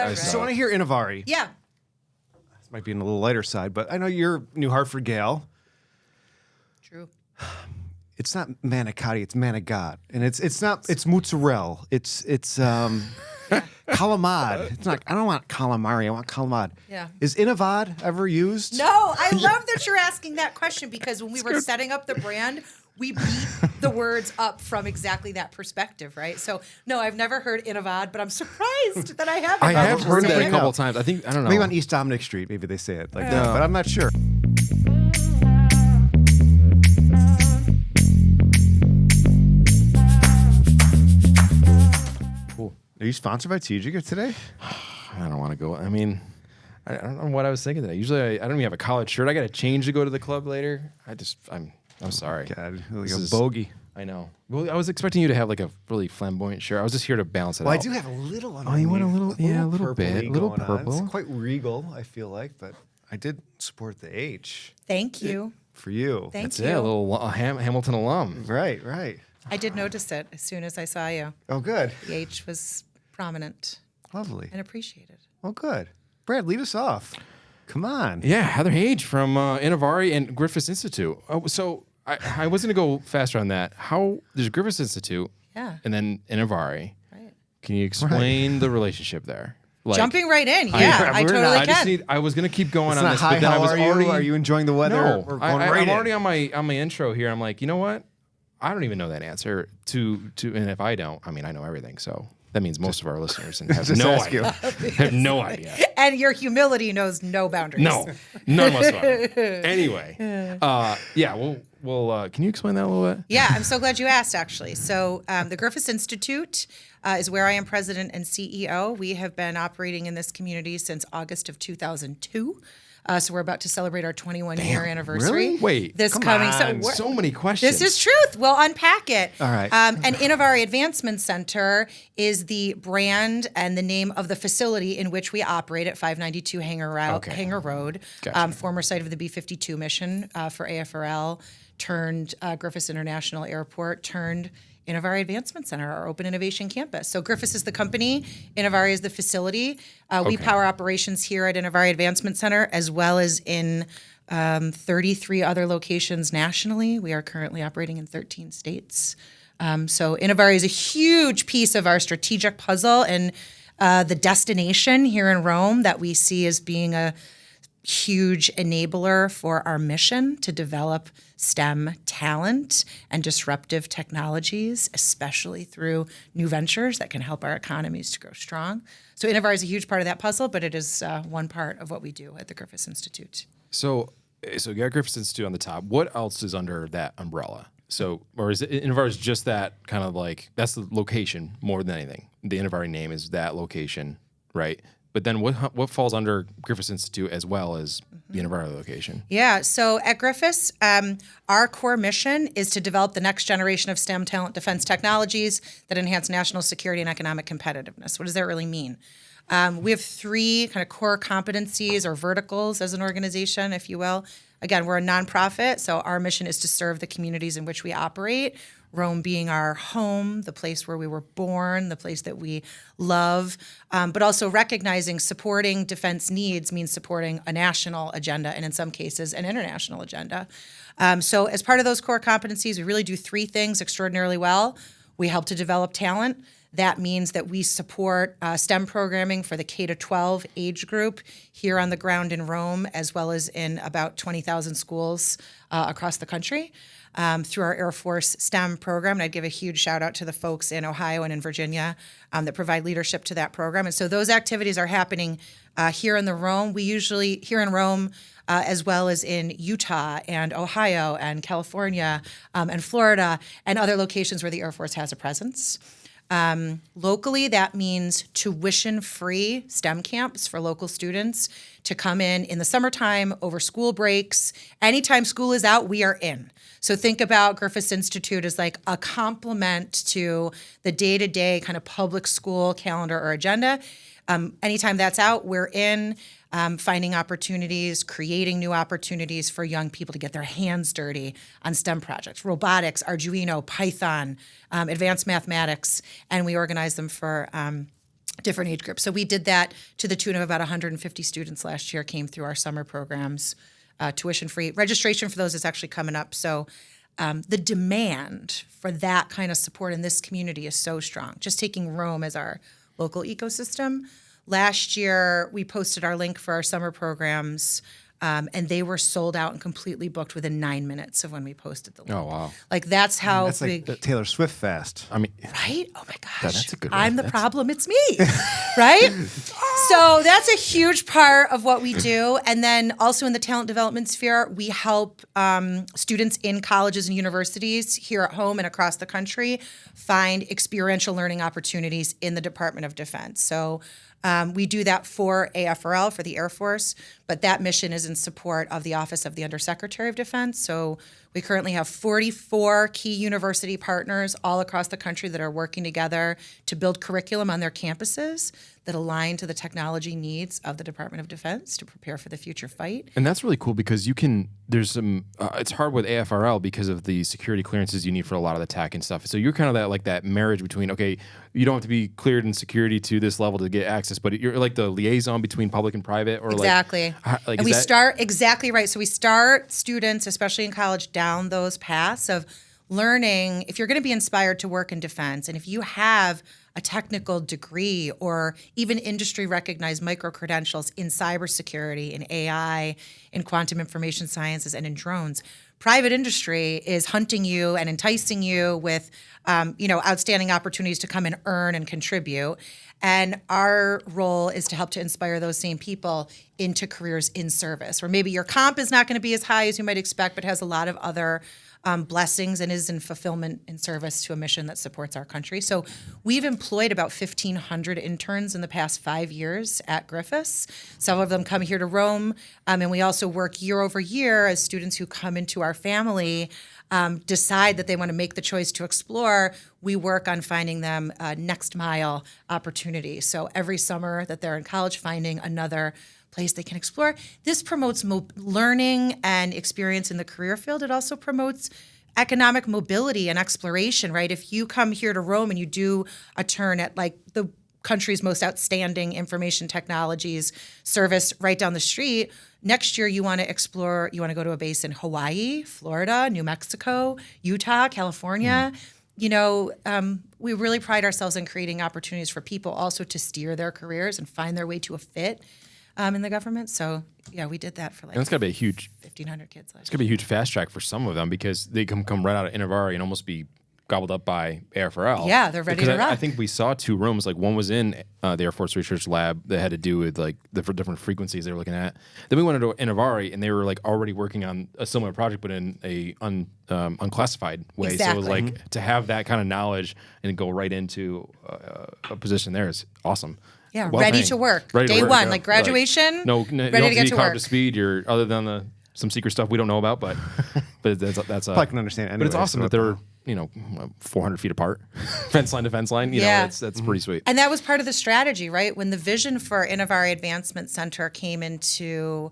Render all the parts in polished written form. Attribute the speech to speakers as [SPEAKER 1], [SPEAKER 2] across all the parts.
[SPEAKER 1] I
[SPEAKER 2] So when I hear Innovare,
[SPEAKER 3] Yeah.
[SPEAKER 2] this might be on a little lighter side, but I know you're New Hartford gal.
[SPEAKER 3] True.
[SPEAKER 2] It's not manicotti, it's manigot. And it's mozzarella. It's calamad. It's not, I don't want calamari, I want calamad.
[SPEAKER 3] Yeah.
[SPEAKER 2] Is Innovad ever used?
[SPEAKER 3] No, I love that you're asking that question because when we were setting up the brand, we beat the words up from exactly that perspective, right? So, no, I've never heard Innovad, but I'm surprised that I haven't.
[SPEAKER 1] I have heard that
[SPEAKER 3] Say
[SPEAKER 1] a
[SPEAKER 3] it.
[SPEAKER 1] couple of times. I don't know.
[SPEAKER 2] Maybe on East Dominic Street, maybe they say it like that, but I'm not sure.
[SPEAKER 1] Cool.
[SPEAKER 2] Are you sponsored by TJ today?
[SPEAKER 1] I don't want to go. I mean, I don't know what I was thinking today. Usually, I don't even have a collared shirt. I got to change to go to the club later. I'm sorry.
[SPEAKER 2] God, like
[SPEAKER 1] This
[SPEAKER 2] a
[SPEAKER 1] is-
[SPEAKER 2] bogey.
[SPEAKER 1] I know. Well, I was expecting you to have like a really flamboyant shirt. I was just here to balance it
[SPEAKER 2] Well,
[SPEAKER 1] out.
[SPEAKER 2] I do have a little
[SPEAKER 1] Oh, you want a
[SPEAKER 2] underneath,
[SPEAKER 1] little- yeah, a little bit,
[SPEAKER 2] purpley
[SPEAKER 1] a little
[SPEAKER 2] going on.
[SPEAKER 1] purple.
[SPEAKER 2] It's quite regal, I feel like, but I did support the H
[SPEAKER 3] Thank you.
[SPEAKER 2] for you.
[SPEAKER 3] Thank
[SPEAKER 1] That's
[SPEAKER 3] you.
[SPEAKER 1] it. A little Hamilton alum.
[SPEAKER 2] Right, right.
[SPEAKER 3] I did notice it as soon as I saw you.
[SPEAKER 2] Oh, good.
[SPEAKER 3] The H was prominent
[SPEAKER 2] Lovely.
[SPEAKER 3] and appreciated.
[SPEAKER 2] Oh, good. Brad, lead us off. Come on.
[SPEAKER 1] Yeah, Heather Hage from Innovare and Griffiss Institute. Oh, so I was going to go faster on that. How there's Griffiss Institute,
[SPEAKER 3] Yeah.
[SPEAKER 1] and then Innovare.
[SPEAKER 3] Right.
[SPEAKER 1] Can you explain the relationship there? Like,
[SPEAKER 3] Jumping right in. Yeah, I totally
[SPEAKER 1] I just
[SPEAKER 3] can.
[SPEAKER 1] I was going to keep going
[SPEAKER 2] It's
[SPEAKER 1] on
[SPEAKER 2] not
[SPEAKER 1] this,
[SPEAKER 2] hi,
[SPEAKER 1] but then I
[SPEAKER 2] how
[SPEAKER 1] was
[SPEAKER 2] are
[SPEAKER 1] already.
[SPEAKER 2] you? Are you enjoying the weather?
[SPEAKER 1] No,
[SPEAKER 2] We're going
[SPEAKER 1] I'm
[SPEAKER 2] right
[SPEAKER 1] already
[SPEAKER 2] in.
[SPEAKER 1] on my intro here. I'm like, you know what? I don't even know that answer to, and if I don't, I mean, I know everything. So that means most of our listeners have
[SPEAKER 2] Just
[SPEAKER 1] no
[SPEAKER 2] ask
[SPEAKER 1] idea. Have no idea.
[SPEAKER 3] And your humility knows no boundaries.
[SPEAKER 1] No, none whatsoever. Anyway, yeah, well, can you explain that a little bit?
[SPEAKER 3] Yeah, I'm so glad you asked, actually. So the Griffiss Institute is where I am president and CEO. We have been operating in this community since August of 2002. So we're about to celebrate our 21-year anniversary.
[SPEAKER 2] really?
[SPEAKER 1] Wait,
[SPEAKER 3] this
[SPEAKER 1] come
[SPEAKER 3] coming.
[SPEAKER 1] on.
[SPEAKER 3] So
[SPEAKER 1] So many questions.
[SPEAKER 3] this is truth. We'll unpack it.
[SPEAKER 2] All right.
[SPEAKER 3] And Innovare Advancement Center is the brand and the name of the facility in which we operate at 592 Hanger Road,
[SPEAKER 1] Gotcha.
[SPEAKER 3] former site of the B-52 mission for AFRL, turned Griffiss International Airport, turned Innovare Advancement Center, our open innovation campus. So Griffiss is the company, Innovare is the facility. We power operations here at Innovare Advancement Center as well as in 33 other locations nationally. We are currently operating in 13 states. So Innovare is a huge piece of our strategic puzzle and the destination here in Rome that we see as being a huge enabler for our mission to develop STEM talent and disruptive technologies, especially through new ventures that can help our economies to grow strong. So Innovare is a huge part of that puzzle, but it is one part of what we do at the Griffiss Institute.
[SPEAKER 1] So you got Griffiss Institute on the top. What else is under that umbrella? So, or is it Innovare is just that kind of like that's the location more than anything? The Innovare name is that location, right? But then what falls under Griffiss Institute as well as the Innovare location?
[SPEAKER 3] Yeah, so at Griffiss, our core mission is to develop the next generation of STEM talent defense technologies that enhance national security and economic competitiveness. What does that really mean? We have three kind of core competencies or verticals as an organization, if you will. Again, we're a nonprofit, so our mission is to serve the communities in which we operate. Rome being our home, the place where we were born, the place that we love, but also recognizing supporting defense needs means supporting a national agenda and in some cases an international agenda. So as part of those core competencies, we really do three things extraordinarily well. We help to develop talent. That means that we support STEM programming for the K-12 age group here on the ground in Rome, as well as in about 20,000 schools across the country. Through our Air Force STEM program. And I'd give a huge shout out to the folks in Ohio and in Virginia that provide leadership to that program. And so those activities are happening here in Rome. We usually, here in Rome, as well as in Utah and Ohio and California and Florida and other locations where the Air Force has a presence. Locally, that means tuition-free STEM camps for local students to come in the summertime, over school breaks. Anytime school is out, we are in. So think about Griffiss Institute as like a complement to the day-to-day kind of public school calendar or agenda. Anytime that's out, we're in. Finding opportunities, creating new opportunities for young people to get their hands dirty on STEM projects, robotics, Arduino, Python, advanced mathematics, and we organize them for different age groups. So we did that to the tune of about 150 students last year came through our summer programs, tuition free. Registration for those is actually coming up. So the demand for that kind of support in this community is so strong. Just taking Rome as our local ecosystem. Last year, we posted our link for our summer programs, and they were sold out and completely booked within 9 minutes of when we posted the link.
[SPEAKER 1] Oh, wow.
[SPEAKER 3] Like that's how
[SPEAKER 2] That's
[SPEAKER 3] big.
[SPEAKER 2] like Taylor Swift fast.
[SPEAKER 1] I mean,
[SPEAKER 3] Right? Oh my gosh.
[SPEAKER 1] that's a good
[SPEAKER 3] I'm the
[SPEAKER 1] one.
[SPEAKER 3] problem, it's me. Right? So that's a huge part of what we do. And then also in the talent development sphere, we help students in colleges and universities here at home and across the country find experiential learning opportunities in the Department of Defense. So we do that for AFRL, for the Air Force, but that mission is in support of the Office of the Undersecretary of Defense. So we currently have 44 key university partners all across the country that are working together to build curriculum on their campuses that align to the technology needs of the Department of Defense to prepare for the future fight.
[SPEAKER 1] And that's really cool because you can, there's some, it's hard with AFRL because of the security clearances you need for a lot of the tech and stuff. So you're kind of that, like that marriage between, okay, you don't have to be cleared in security to this level to get access, but you're like the liaison between public and private or
[SPEAKER 3] Exactly.
[SPEAKER 1] like
[SPEAKER 3] And we start, exactly right. So we start students, especially in college, down those paths of learning. If you're going to be inspired to work in defense, and if you have a technical degree or even industry recognized micro-credentials in cybersecurity, in AI, in quantum information sciences, and in drones, private industry is hunting you and enticing you with outstanding opportunities to come and earn and contribute. And our role is to help to inspire those same people into careers in service, where maybe your comp is not going to be as high as you might expect, but has a lot of other blessings and is in fulfillment in service to a mission that supports our country. So we've employed about 1,500 interns in the past 5 years at Griffiss. Some of them come here to Rome, and we also work year over year as students who come into our family decide that they want to make the choice to explore. We work on finding them next mile opportunities. So every summer that they're in college, finding another place they can explore. This promotes learning and experience in the career field. It also promotes economic mobility and exploration, right? If you come here to Rome and you do a turn at like the country's most outstanding information technologies service right down the street, next year you want to explore, you want to go to a base in Hawaii, Florida, New Mexico, Utah, California. We really pride ourselves in creating opportunities for people also to steer their careers and find their way to a fit in the government. So yeah, we did that for like,
[SPEAKER 1] and it's got to be a huge
[SPEAKER 3] 1,500 kids last
[SPEAKER 1] It's gonna be a huge fast track for some of them because they can come right out of Innovare and almost be gobbled up by AFRL.
[SPEAKER 3] Yeah, they're ready
[SPEAKER 1] Because
[SPEAKER 3] to rock.
[SPEAKER 1] I think we saw two rooms. Like one was in the Air Force Research Lab that had to do with like the different frequencies they were looking at. Then we went into Innovare and they were like already working on a similar project, but in a unclassified way. So it was
[SPEAKER 3] Exactly.
[SPEAKER 1] like to have that kind of knowledge and go right into a position there is awesome.
[SPEAKER 3] Yeah,
[SPEAKER 1] Well
[SPEAKER 3] ready
[SPEAKER 1] paying.
[SPEAKER 3] to work.
[SPEAKER 1] Ready to
[SPEAKER 3] Day
[SPEAKER 1] work,
[SPEAKER 3] one,
[SPEAKER 1] yeah.
[SPEAKER 3] like graduation,
[SPEAKER 1] No,
[SPEAKER 3] ready
[SPEAKER 1] you don't
[SPEAKER 3] to
[SPEAKER 1] have
[SPEAKER 3] get
[SPEAKER 1] be
[SPEAKER 3] to
[SPEAKER 1] caught
[SPEAKER 3] work.
[SPEAKER 1] to speed. You're other than some secret stuff we don't know about, but that's
[SPEAKER 2] I can understand it
[SPEAKER 1] but it's
[SPEAKER 2] anyway,
[SPEAKER 1] awesome
[SPEAKER 2] so
[SPEAKER 1] that they're 400 feet apart, fence line to fence line.
[SPEAKER 3] Yeah.
[SPEAKER 1] That's pretty sweet.
[SPEAKER 3] And that was part of the strategy, right? When the vision for Innovare Advancement Center came into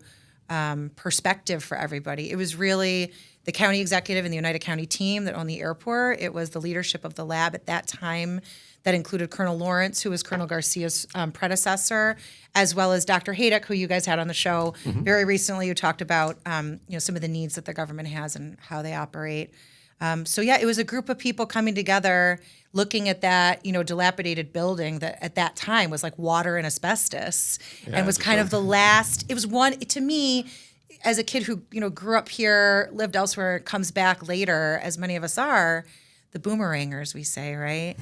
[SPEAKER 3] perspective for everybody, it was really the county executive and the United County team that owned the airport. It was the leadership of the lab at that time that included Colonel Lawrence, who was Colonel Garcia's predecessor, as well as Dr. Hage, who you guys had on the show very recently, who talked about some of the needs that the government has and how they operate. It was a group of people coming together, looking at that, dilapidated building that at that time was like water and asbestos, and was kind of the last. It was one to me, as a kid who grew up here, lived elsewhere, comes back later, as many of us are. The boomerangers, we say, right?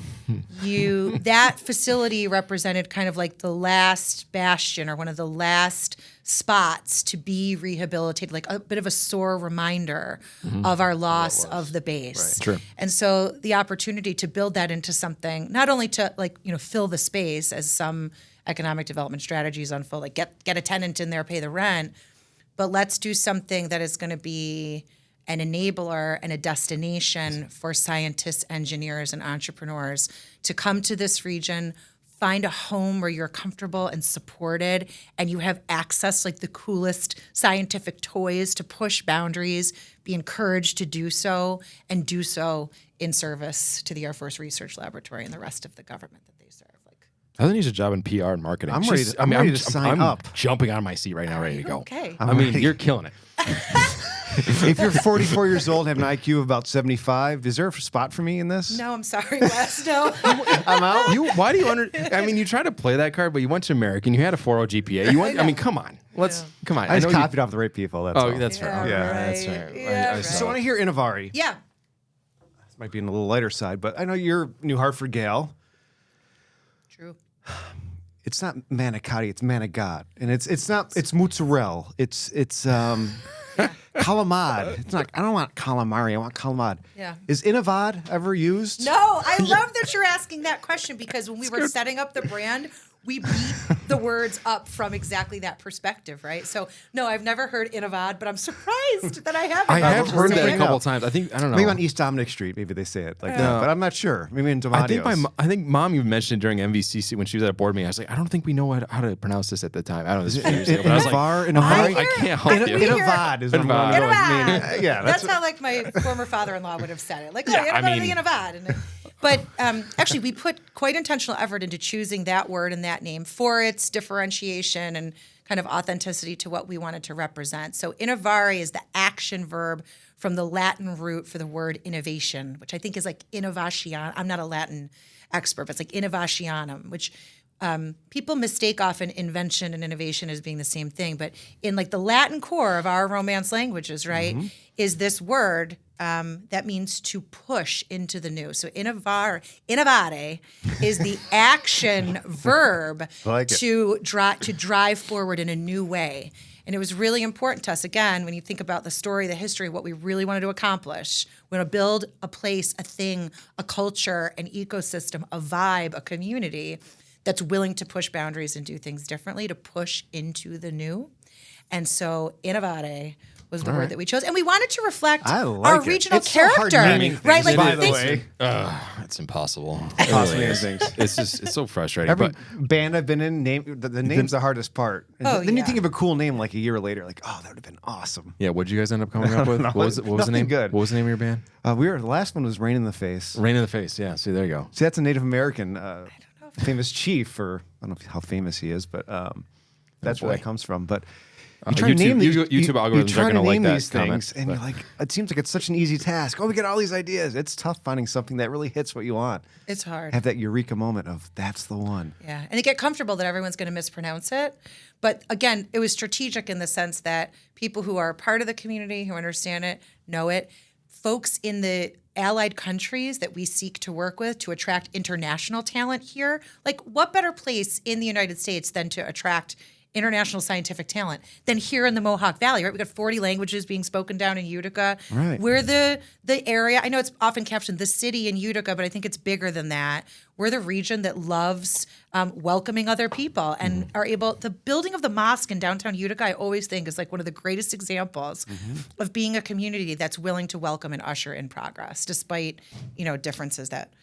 [SPEAKER 3] That facility represented kind of like the last bastion or one of the last spots to be rehabilitated, like a bit of a sore reminder of our loss of the base.
[SPEAKER 1] Right. Sure.
[SPEAKER 3] And so the opportunity to build that into something, not only to fill the space as some economic development strategies unfold, like get a tenant in there, pay the rent, but let's do something that is going to be an enabler and a destination for scientists, engineers, and entrepreneurs to come to this region, find a home where you're comfortable and supported, and you have access like the coolest scientific toys to push boundaries, be encouraged to do so, and do so in service to the Air Force Research Laboratory and the rest of the government that they serve.
[SPEAKER 1] I think he's a job in PR and marketing.
[SPEAKER 2] I'm ready to sign up.
[SPEAKER 1] Jumping out of my seat right now, ready to go.
[SPEAKER 3] Okay.
[SPEAKER 1] I mean, you're killing it.
[SPEAKER 2] If you're 44 years old, have an IQ of about 75, is there a spot for me in this?
[SPEAKER 3] No, I'm sorry, Wes. No.
[SPEAKER 2] I'm out.
[SPEAKER 1] Why do you I mean, you try to play that card, but you went to American. You had a 4.0 GPA. I mean, come on. Come on.
[SPEAKER 2] I just copied off the right people. That's all.
[SPEAKER 1] That's fair.
[SPEAKER 2] Yeah,
[SPEAKER 1] that's fair.
[SPEAKER 3] Yeah,
[SPEAKER 2] So I want to hear Innovare.
[SPEAKER 3] Yeah.
[SPEAKER 2] This might be on a little lighter side, but I know you're New Hartford gal.
[SPEAKER 3] True.
[SPEAKER 2] It's not manicotti, it's manigot. And it's mozzarella. It's calamad. It's not, I don't want calamari, I want calamad.
[SPEAKER 3] Yeah.
[SPEAKER 2] Is Innovad ever used?
[SPEAKER 3] No, I love that you're asking that question because when we were setting up the brand, we beat the words up from exactly that perspective, right? So, no, I've never heard Innovad, but I'm surprised that I haven't.
[SPEAKER 1] I have heard that
[SPEAKER 3] Say
[SPEAKER 1] a
[SPEAKER 3] it.
[SPEAKER 1] couple of times. I don't know.
[SPEAKER 2] Maybe on East Dominic Street, maybe they say it like that, but I'm not sure. Maybe in Domadios.
[SPEAKER 1] I think Mom even mentioned it during MVCC when she was at a board meeting. I was like, I don't think we know how to pronounce this at the time. I don't know. This is a few years ago, but I was like,
[SPEAKER 2] Innovar?
[SPEAKER 1] I can't help you.
[SPEAKER 2] Innovad is what I'm going.
[SPEAKER 3] Innovad.
[SPEAKER 2] Yeah,
[SPEAKER 3] that's how like my former father-in-law would have said it. Like, oh,
[SPEAKER 1] Yeah,
[SPEAKER 3] you
[SPEAKER 1] I
[SPEAKER 3] know,
[SPEAKER 1] mean-
[SPEAKER 3] Innovad. But actually, we put quite intentional effort into choosing that word and that name for its differentiation and kind of authenticity to what we wanted to represent. So innovare is the action verb from the Latin root for the word innovation, which I think is like innovation. I'm not a Latin expert, but it's like innovationem, which people mistake often invention and innovation as being the same thing. But in like the Latin core of our Romance languages, right, is this word that means to push into the new. So innovare is the action verb
[SPEAKER 2] like it.
[SPEAKER 3] to drive forward in a new way. And it was really important to us, again, when you think about the story, the history, what we really wanted to accomplish. We want to build a place, a thing, a culture, an ecosystem, a vibe, a community that's willing to push boundaries and do things differently, to push into the new. And so innovare was the word that we chose. And we wanted to reflect our regional
[SPEAKER 2] It's so hard
[SPEAKER 3] character.
[SPEAKER 2] naming things,
[SPEAKER 3] right? Like
[SPEAKER 2] by the
[SPEAKER 3] things-
[SPEAKER 2] way.
[SPEAKER 1] It's impossible.
[SPEAKER 2] Possibly things.
[SPEAKER 1] It's so frustrating.
[SPEAKER 2] Every
[SPEAKER 1] but
[SPEAKER 2] band I've been in, the name's the hardest part. And
[SPEAKER 3] Oh,
[SPEAKER 2] then you
[SPEAKER 3] yeah.
[SPEAKER 2] think of a cool name like a year later, like, oh, that would have been awesome.
[SPEAKER 1] yeah, what did you guys end up coming up with?
[SPEAKER 2] know.
[SPEAKER 1] What was the
[SPEAKER 2] Nothing
[SPEAKER 1] name?
[SPEAKER 2] good.
[SPEAKER 1] What was the name of your band?
[SPEAKER 2] The last one was Rain in the Face.
[SPEAKER 1] Rain in the Face. Yeah. See, there you go.
[SPEAKER 2] See, that's a Native American famous chief, or I don't know how famous he is, but that's where
[SPEAKER 1] boy.
[SPEAKER 2] that comes from. But
[SPEAKER 1] Uh,
[SPEAKER 2] you try to name these
[SPEAKER 1] YouTube algorithms are gonna like that
[SPEAKER 2] these things,
[SPEAKER 1] comment,
[SPEAKER 2] and
[SPEAKER 1] but-
[SPEAKER 2] you're like, it seems like it's such an easy task. Oh, we got all these ideas. It's tough finding something that really hits what you want.
[SPEAKER 3] It's hard.
[SPEAKER 2] Have that eureka moment of that's the one.
[SPEAKER 3] Yeah, and you get comfortable that everyone's going to mispronounce it. But again, it was strategic in the sense that people who are part of the community, who understand it, know it. Folks in the allied countries that we seek to work with to attract international talent here, like what better place in the United States than to attract international scientific talent than here in the Mohawk Valley, right? We've got 40 languages being spoken down in Utica.
[SPEAKER 2] Right.
[SPEAKER 3] We're the area, I know it's often captioned the city in Utica, but I think it's bigger than that. We're the region that loves welcoming other people and are able, the building of the mosque in downtown Utica, I always think is like one of the greatest examples of being a community that's willing to welcome and usher in progress, despite, differences that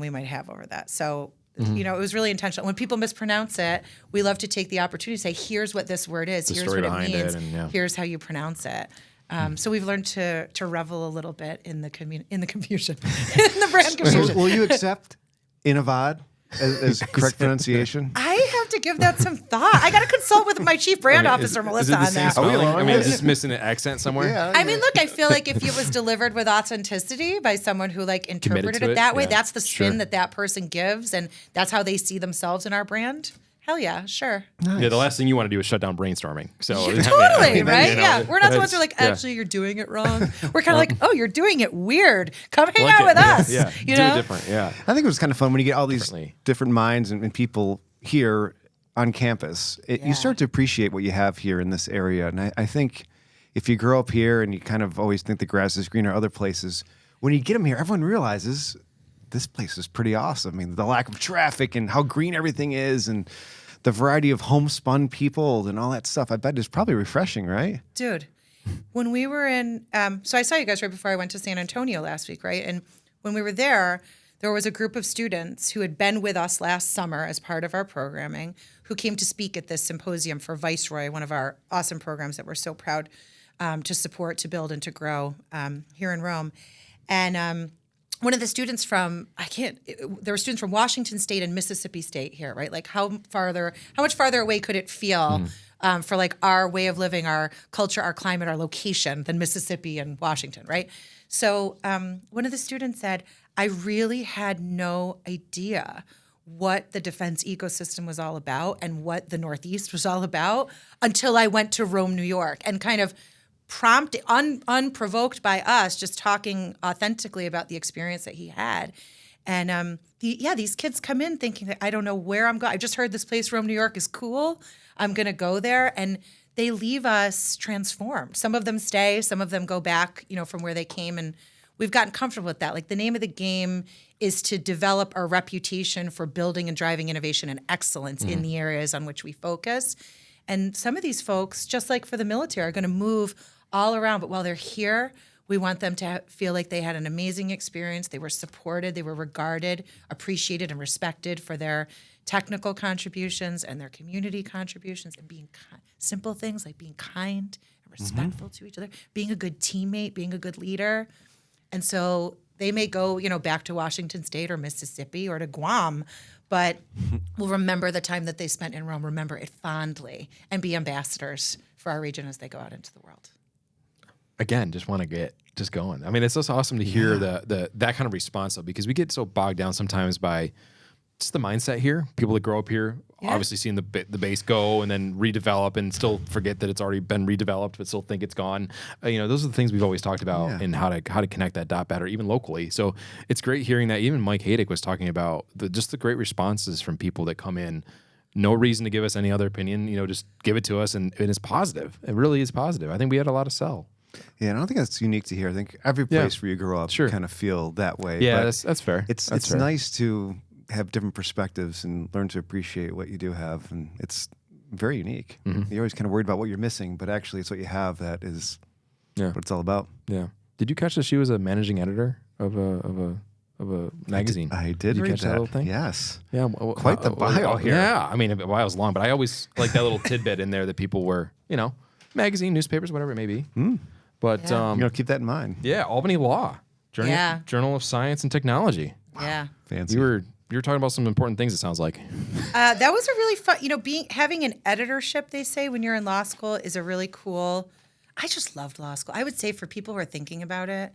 [SPEAKER 3] we might have over that. So, it was really intentional. When people mispronounce it, we love to take the opportunity to say, here's what this word is, here's
[SPEAKER 1] story
[SPEAKER 3] what it
[SPEAKER 1] behind
[SPEAKER 3] means,
[SPEAKER 1] it, and yeah.
[SPEAKER 3] here's how you pronounce it. So we've learned to revel a little bit in the confusion, in the brand confusion.
[SPEAKER 2] So will you accept Innovad as correct pronunciation?
[SPEAKER 3] I have to give that some thought. I got to consult with my chief brand officer, Melissa, on that.
[SPEAKER 1] Is this missing an accent somewhere?
[SPEAKER 2] Yeah.
[SPEAKER 3] I mean, look, I feel like if it was delivered with authenticity by someone who interpreted
[SPEAKER 1] to
[SPEAKER 3] it
[SPEAKER 1] it,
[SPEAKER 3] that way,
[SPEAKER 1] yeah,
[SPEAKER 3] that's the spin
[SPEAKER 1] sure.
[SPEAKER 3] that person gives, and that's how they see themselves in our brand. Hell yeah, sure.
[SPEAKER 1] Yeah, the last thing you want to do is shut down brainstorming. So
[SPEAKER 3] Totally, right? Yeah. We're not the ones
[SPEAKER 1] that's-
[SPEAKER 3] who are like,
[SPEAKER 1] yeah.
[SPEAKER 3] actually, you're doing it wrong. We're kind of like, oh, you're doing it weird. Come hang
[SPEAKER 1] Like
[SPEAKER 3] out
[SPEAKER 1] it.
[SPEAKER 3] with us.
[SPEAKER 1] Yeah,
[SPEAKER 3] You
[SPEAKER 1] do
[SPEAKER 3] know?
[SPEAKER 1] it different. Yeah.
[SPEAKER 2] I think it was kind of fun when you get all these
[SPEAKER 1] Differently.
[SPEAKER 2] different minds and people here on campus.
[SPEAKER 3] Yeah.
[SPEAKER 2] You start to appreciate what you have here in this area. And I think if you grow up here and you kind of always think the grass is greener other places, when you get them here, everyone realizes this place is pretty awesome. I mean, the lack of traffic and how green everything is and the variety of homespun people and all that stuff. I bet is probably refreshing, right?
[SPEAKER 3] Dude, when we were in, so I saw you guys right before I went to San Antonio last week, right? And when we were there was a group of students who had been with us last summer as part of our programming who came to speak at this symposium for Viceroy, one of our awesome programs that we're so proud to support, to build, and to grow here in Rome. And one of the students from there were students from Washington State and Mississippi State here, right? Like how much farther away could it feel for like our way of living, our culture, our climate, our location than Mississippi and Washington, right? So one of the students said, I really had no idea what the defense ecosystem was all about and what the Northeast was all about until I went to Rome, New York, and kind of prompted, unprovoked by us, just talking authentically about the experience that he had. And these kids come in thinking that I don't know where I'm going. I just heard this place, Rome, New York, is cool. I'm going to go there. And they leave us transformed. Some of them stay, some of them go back, from where they came. And we've gotten comfortable with that. Like the name of the game is to develop our reputation for building and driving innovation and excellence in the areas on which we focus. And some of these folks, just like for the military, are going to move all around. But while they're here, we want them to feel like they had an amazing experience. They were supported, they were regarded, appreciated, and respected for their technical contributions and their community contributions, and being simple things like being kind and respectful to each other, being a good teammate, being a good leader. And so they may go, back to Washington State or Mississippi or to Guam, but we'll remember the time that they spent in Rome, remember it fondly, and be ambassadors for our region as they go out into the world.
[SPEAKER 1] Again, just want to get just going. I mean, it's just awesome to hear that kind of response, though, because we get so bogged down sometimes by just the mindset here. People that grow up here, obviously seeing the base go and then redevelop and still forget that it's already been redeveloped, but still think it's gone. Those are the things we've always talked about and how to connect that dot better, even locally. So it's great hearing that. Even Mike Hage was talking about the great responses from people that come in. No reason to give us any other opinion. Just give it to us, and it's positive. It really is positive. I think we had a lot of sell.
[SPEAKER 2] Yeah, and I don't think that's unique to here. I think every place where you grow up kind of feel that way.
[SPEAKER 1] Yeah,
[SPEAKER 2] but
[SPEAKER 1] that's fair.
[SPEAKER 2] It's
[SPEAKER 1] fair.
[SPEAKER 2] nice to have different perspectives and learn to appreciate what you do have, and it's very unique. You're always kind of worried about what you're missing, but actually it's what you have that is what it's all about.
[SPEAKER 1] Yeah. Did you catch that she was a managing editor of a magazine?
[SPEAKER 2] I did
[SPEAKER 1] you
[SPEAKER 2] read
[SPEAKER 1] catch that little thing?
[SPEAKER 2] Yes.
[SPEAKER 1] Yeah.
[SPEAKER 2] Quite the bio here.
[SPEAKER 1] Yeah. I mean, the bio's long, but I always like that little tidbit in there that people were, magazine, newspapers, whatever it may be. But
[SPEAKER 2] keep that in mind.
[SPEAKER 1] Yeah, Albany Law, Journal of Science and Technology.
[SPEAKER 3] Wow. Yeah,
[SPEAKER 2] fancy.
[SPEAKER 1] You were talking about some important things. It sounds like.
[SPEAKER 3] That was a really fun. Having an editorship, they say when you're in law school, is a really cool. I just loved law school. I would say for people who are thinking about it,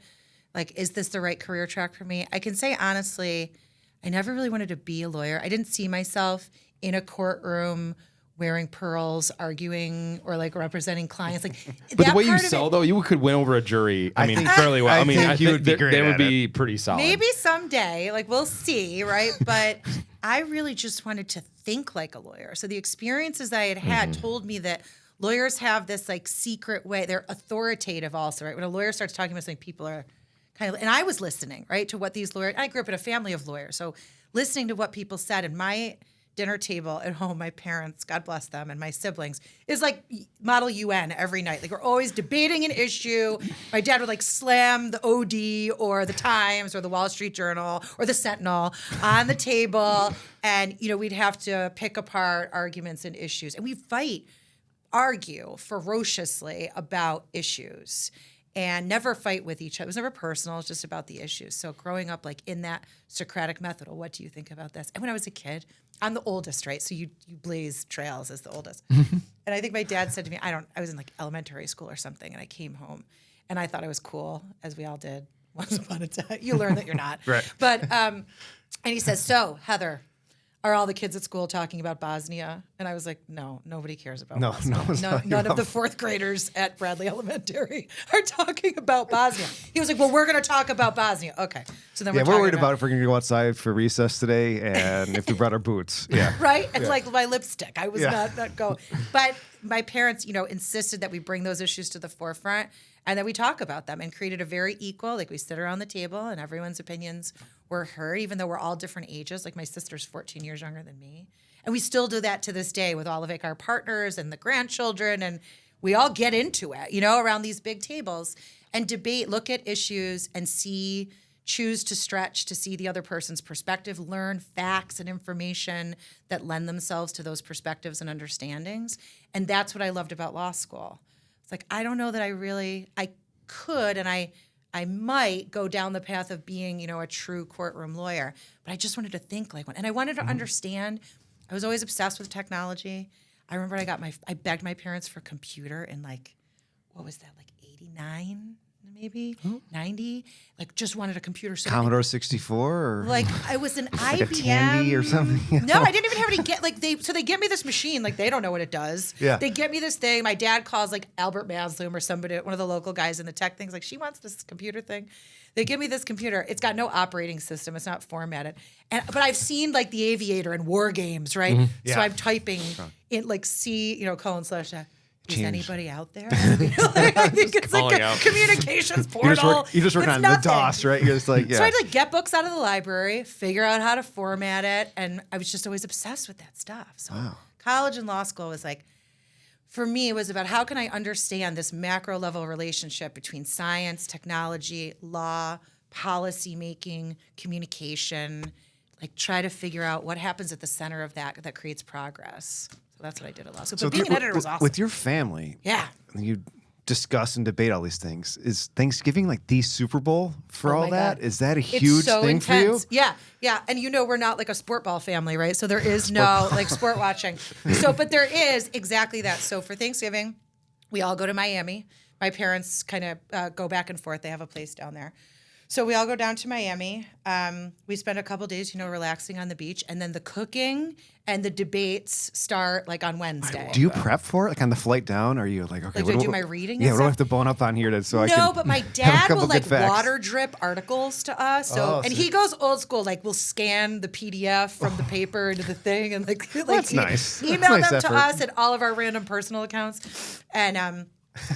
[SPEAKER 3] like, is this the right career track for me? I can say honestly, I never really wanted to be a lawyer. I didn't see myself in a courtroom wearing pearls, arguing, or like representing clients. Like,
[SPEAKER 1] but the way you sell, though, you could win over a jury. I mean, fairly well. I think
[SPEAKER 2] you would be great.
[SPEAKER 1] They would be pretty solid.
[SPEAKER 3] Maybe someday, like we'll see, right? But I really just wanted to think like a lawyer. So the experiences I had told me that lawyers have this like secret way. They're authoritative, also, right? When a lawyer starts talking about something, people are kind of. And I was listening, right, to what these lawyers. I grew up in a family of lawyers, so listening to what people said, and my dinner table at home, my parents, God bless them, and my siblings, is like Model UN every night. Like, we're always debating an issue. My dad would like slam the OD or the Times or the Wall Street Journal or the Sentinel on the table, and we'd have to pick apart arguments and issues, and we argue ferociously about issues. And never fight with each other. It was never personal. It was just about the issues. So growing up like in that Socratic method, what do you think about this? And when I was a kid, I'm the oldest, right? So you blaze trails as the oldest. And I think my dad said to me, I was in like elementary school or something, and I came home and I thought I was cool, as we all did once upon a time. You learn that you're not.
[SPEAKER 2] Right.
[SPEAKER 3] But, and he says, so Heather, are all the kids at school talking about Bosnia? And I was like, no, nobody cares about Bosnia. None of the fourth graders at Bradley Elementary are talking about Bosnia. He was like, well, we're going to talk about Bosnia. Okay. So then
[SPEAKER 2] we're worried about if we're going to go outside for recess today and if we brought our boots. Yeah.
[SPEAKER 3] Right? It's like my lipstick. I was not going. But my parents, insisted that we bring those issues to the forefront and that we talk about them, and created a very equal, like we sit around the table and everyone's opinions were heard, even though we're all different ages. Like my sister's 14 years younger than me. And we still do that to this day with all of like our partners and the grandchildren. And we all get into it, around these big tables and debate, look at issues and choose to stretch to see the other person's perspective, learn facts and information that lend themselves to those perspectives and understandings. And that's what I loved about law school. It's like, I don't know that I could, and I I might go down the path of being, a true courtroom lawyer. But I just wanted to think like one. And I wanted to understand. I was always obsessed with technology. I remember I begged my parents for a computer in what was that, 89? Maybe 90, just wanted a computer. So
[SPEAKER 2] Commodore 64 or
[SPEAKER 3] I was an
[SPEAKER 2] like
[SPEAKER 3] IBM
[SPEAKER 2] a Tandy or something.
[SPEAKER 3] No, I didn't even have any so they get me this machine, they don't know what it does.
[SPEAKER 2] Yeah.
[SPEAKER 3] They get me this thing. My dad calls Albert Masloom or somebody, one of the local guys in the tech things, she wants this computer thing. They give me this computer. It's got no operating system. It's not formatted. But I've seen the Aviator and War Games, right?
[SPEAKER 2] Mm-hmm.
[SPEAKER 3] So
[SPEAKER 2] Yeah.
[SPEAKER 3] I'm typing in C, :/ is
[SPEAKER 2] Change.
[SPEAKER 3] anybody out there? I think it's
[SPEAKER 1] calling
[SPEAKER 3] a
[SPEAKER 1] out.
[SPEAKER 3] communications portal.
[SPEAKER 2] You're just working
[SPEAKER 3] It's
[SPEAKER 2] on
[SPEAKER 3] nothing.
[SPEAKER 2] the DOS, right? You're just yeah.
[SPEAKER 3] So I had to get books out of the library, figure out how to format it, and I was just always obsessed with that stuff. So college and law school was for me, it was about how can I understand this macro level relationship between science, technology, law, policy making, communication, try to figure out what happens at the center of that creates progress. So that's what I did at law school. But being an editor was awesome.
[SPEAKER 2] With your family,
[SPEAKER 3] Yeah.
[SPEAKER 2] you discuss and debate all these things. Is Thanksgiving the Super Bowl for
[SPEAKER 3] Oh
[SPEAKER 2] all
[SPEAKER 3] my
[SPEAKER 2] that?
[SPEAKER 3] God.
[SPEAKER 2] Is that a
[SPEAKER 3] It's
[SPEAKER 2] huge
[SPEAKER 3] so
[SPEAKER 2] thing
[SPEAKER 3] intense.
[SPEAKER 2] for you?
[SPEAKER 3] Yeah. And we're not a sport ball family, right? So there is no sport watching. But there is exactly that. So for Thanksgiving, we all go to Miami. My parents kind of go back and forth. They have a place down there. So we all go down to Miami. We spend a couple days, relaxing on the beach. And then the cooking and the debates start on Wednesday.
[SPEAKER 2] Do you prep for it? On the flight down? Are you okay?
[SPEAKER 3] do I do my reading
[SPEAKER 2] Yeah,
[SPEAKER 3] and
[SPEAKER 2] what do I
[SPEAKER 3] stuff?
[SPEAKER 2] have to bone up on here so I can
[SPEAKER 3] No, but my
[SPEAKER 2] have a
[SPEAKER 3] dad
[SPEAKER 2] couple
[SPEAKER 3] will
[SPEAKER 2] good facts?
[SPEAKER 3] water drip articles to us. So
[SPEAKER 2] Oh,
[SPEAKER 3] and
[SPEAKER 2] so-
[SPEAKER 3] he goes old school, we'll scan the PDF from the paper into the thing and
[SPEAKER 2] That's nice.
[SPEAKER 3] email
[SPEAKER 2] That's nice
[SPEAKER 3] them to
[SPEAKER 2] effort.
[SPEAKER 3] us at all of our random personal accounts. And